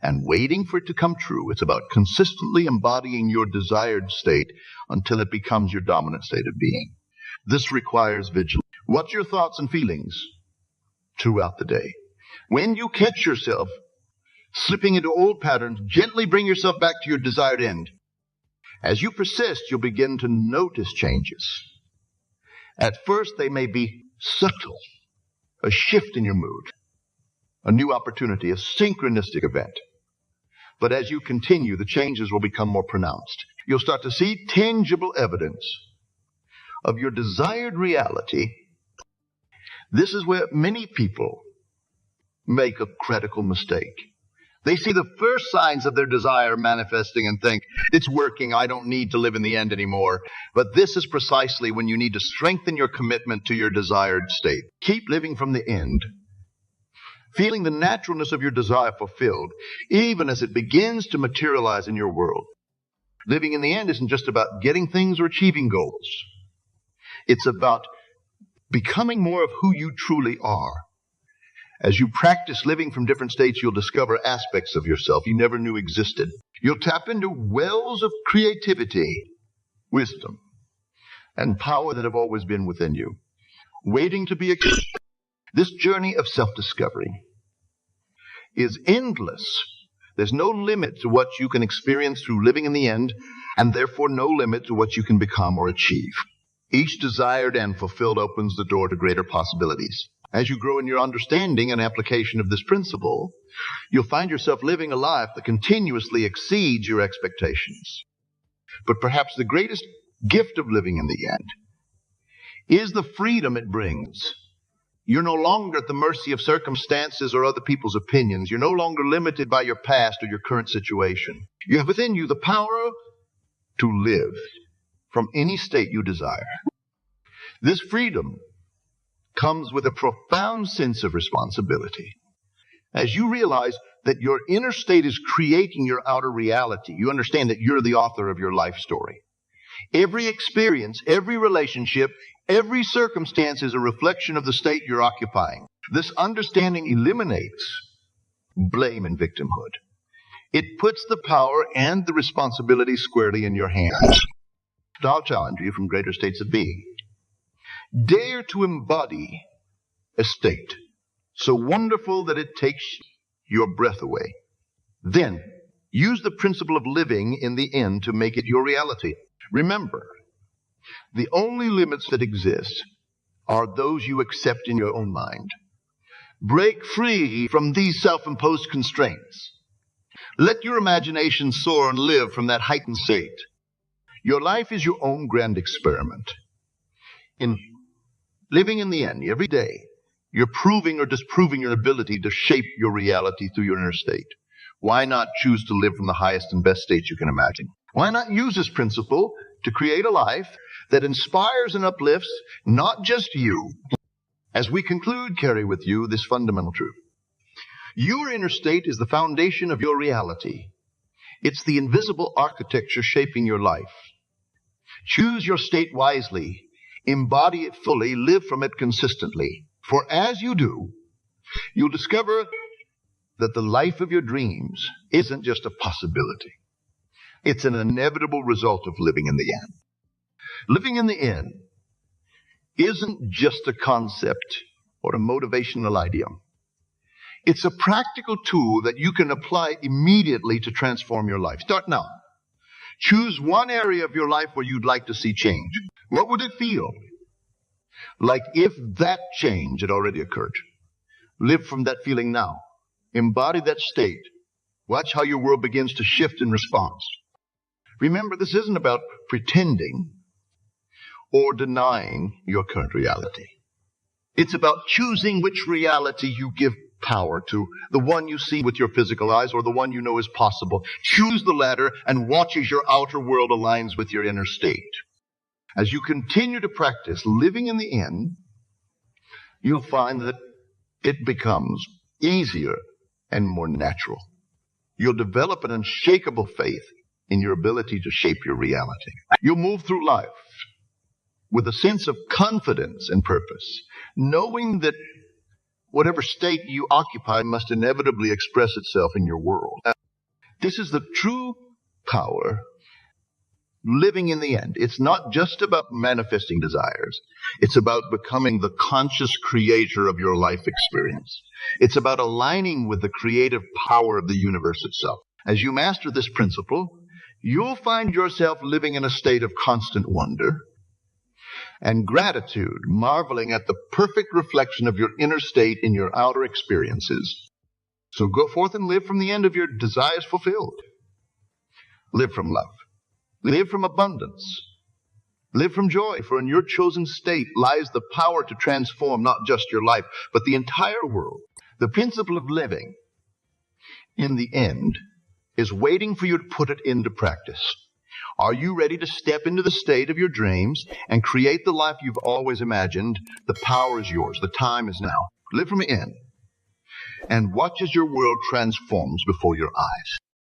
and waiting for it to come true. It's about consistently embodying your desired state until it becomes your dominant state of being. This requires vigilance. What's your thoughts and feelings throughout the day? When you catch yourself slipping into old patterns, gently bring yourself back to your desired end. As you persist, you'll begin to notice changes. At first, they may be subtle, a shift in your mood, a new opportunity, a synchronistic event. But as you continue, the changes will become more pronounced. You'll start to see tangible evidence of your desired reality. This is where many people make a critical mistake. They see the first signs of their desire manifesting and think, it's working, I don't need to live in the end anymore. But this is precisely when you need to strengthen your commitment to your desired state. Keep living from the end, feeling the naturalness of your desire fulfilled, even as it begins to materialize in your world. Living in the end isn't just about getting things or achieving goals. It's about becoming more of who you truly are. As you practice living from different states, you'll discover aspects of yourself you never knew existed. You'll tap into wells of creativity, wisdom, and power that have always been within you, waiting to be expressed. This journey of self-discovery is endless. There's no limit to what you can experience through living in the end, and therefore no limit to what you can become or achieve. Each desired and fulfilled opens the door to greater possibilities. As you grow in your understanding and application of this principle, you'll find yourself living a life that continuously exceeds your expectations. But perhaps the greatest gift of living in the end is the freedom it brings. You're no longer at the mercy of circumstances or other people's opinions. You're no longer limited by your past or your current situation. You have within you the power to live from any state you desire. This freedom comes with a profound sense of responsibility. As you realize that your inner state is creating your outer reality, you understand that you're the author of your life story. Every experience, every relationship, every circumstance is a reflection of the state you're occupying. This understanding eliminates blame and victimhood. It puts the power and the responsibility squarely in your hands. I'll challenge you from greater states of being. Dare to embody a state so wonderful that it takes your breath away. Then use the principle of living in the end to make it your reality. Remember, the only limits that exist are those you accept in your own mind. Break free from these self-imposed constraints. Let your imagination soar and live from that heightened state. Your life is your own grand experiment. In living in the end, every day, you're proving or disproving your ability to shape your reality through your inner state. Why not choose to live from the highest and best state you can imagine? Why not use this principle to create a life that inspires and uplifts not just you? As we conclude, carry with you this fundamental truth. Your inner state is the foundation of your reality. It's the invisible architecture shaping your life. Choose your state wisely. Embody it fully. Live from it consistently. For as you do, you'll discover that the life of your dreams isn't just a possibility. It's an inevitable result of living in the end. Living in the end isn't just a concept or a motivational idea. It's a practical tool that you can apply immediately to transform your life. Start now. Choose one area of your life where you'd like to see change. What would it feel like if that change had already occurred? Live from that feeling now. Embody that state. Watch how your world begins to shift in response. Remember, this isn't about pretending or denying your current reality. It's about choosing which reality you give power to, the one you see with your physical eyes or the one you know is possible. Choose the latter and watch as your outer world aligns with your inner state. As you continue to practice living in the end, you'll find that it becomes easier and more natural. You'll develop an unshakable faith in your ability to shape your reality. You'll move through life with a sense of confidence and purpose, knowing that whatever state you occupy must inevitably express itself in your world. This is the true power living in the end. It's not just about manifesting desires. It's about becoming the conscious creator of your life experience. It's about aligning with the creative power of the universe itself. As you master this principle, you'll find yourself living in a state of constant wonder and gratitude, marveling at the perfect reflection of your inner state in your outer experiences. So go forth and live from the end of your desires fulfilled. Live from love. Live from abundance. Live from joy, for in your chosen state lies the power to transform not just your life, but the entire world. The principle of living in the end is waiting for you to put it into practice. Are you ready to step into the state of your dreams and create the life you've always imagined? The power is yours. The time is now. Live from the end and watch as your world transforms before your eyes.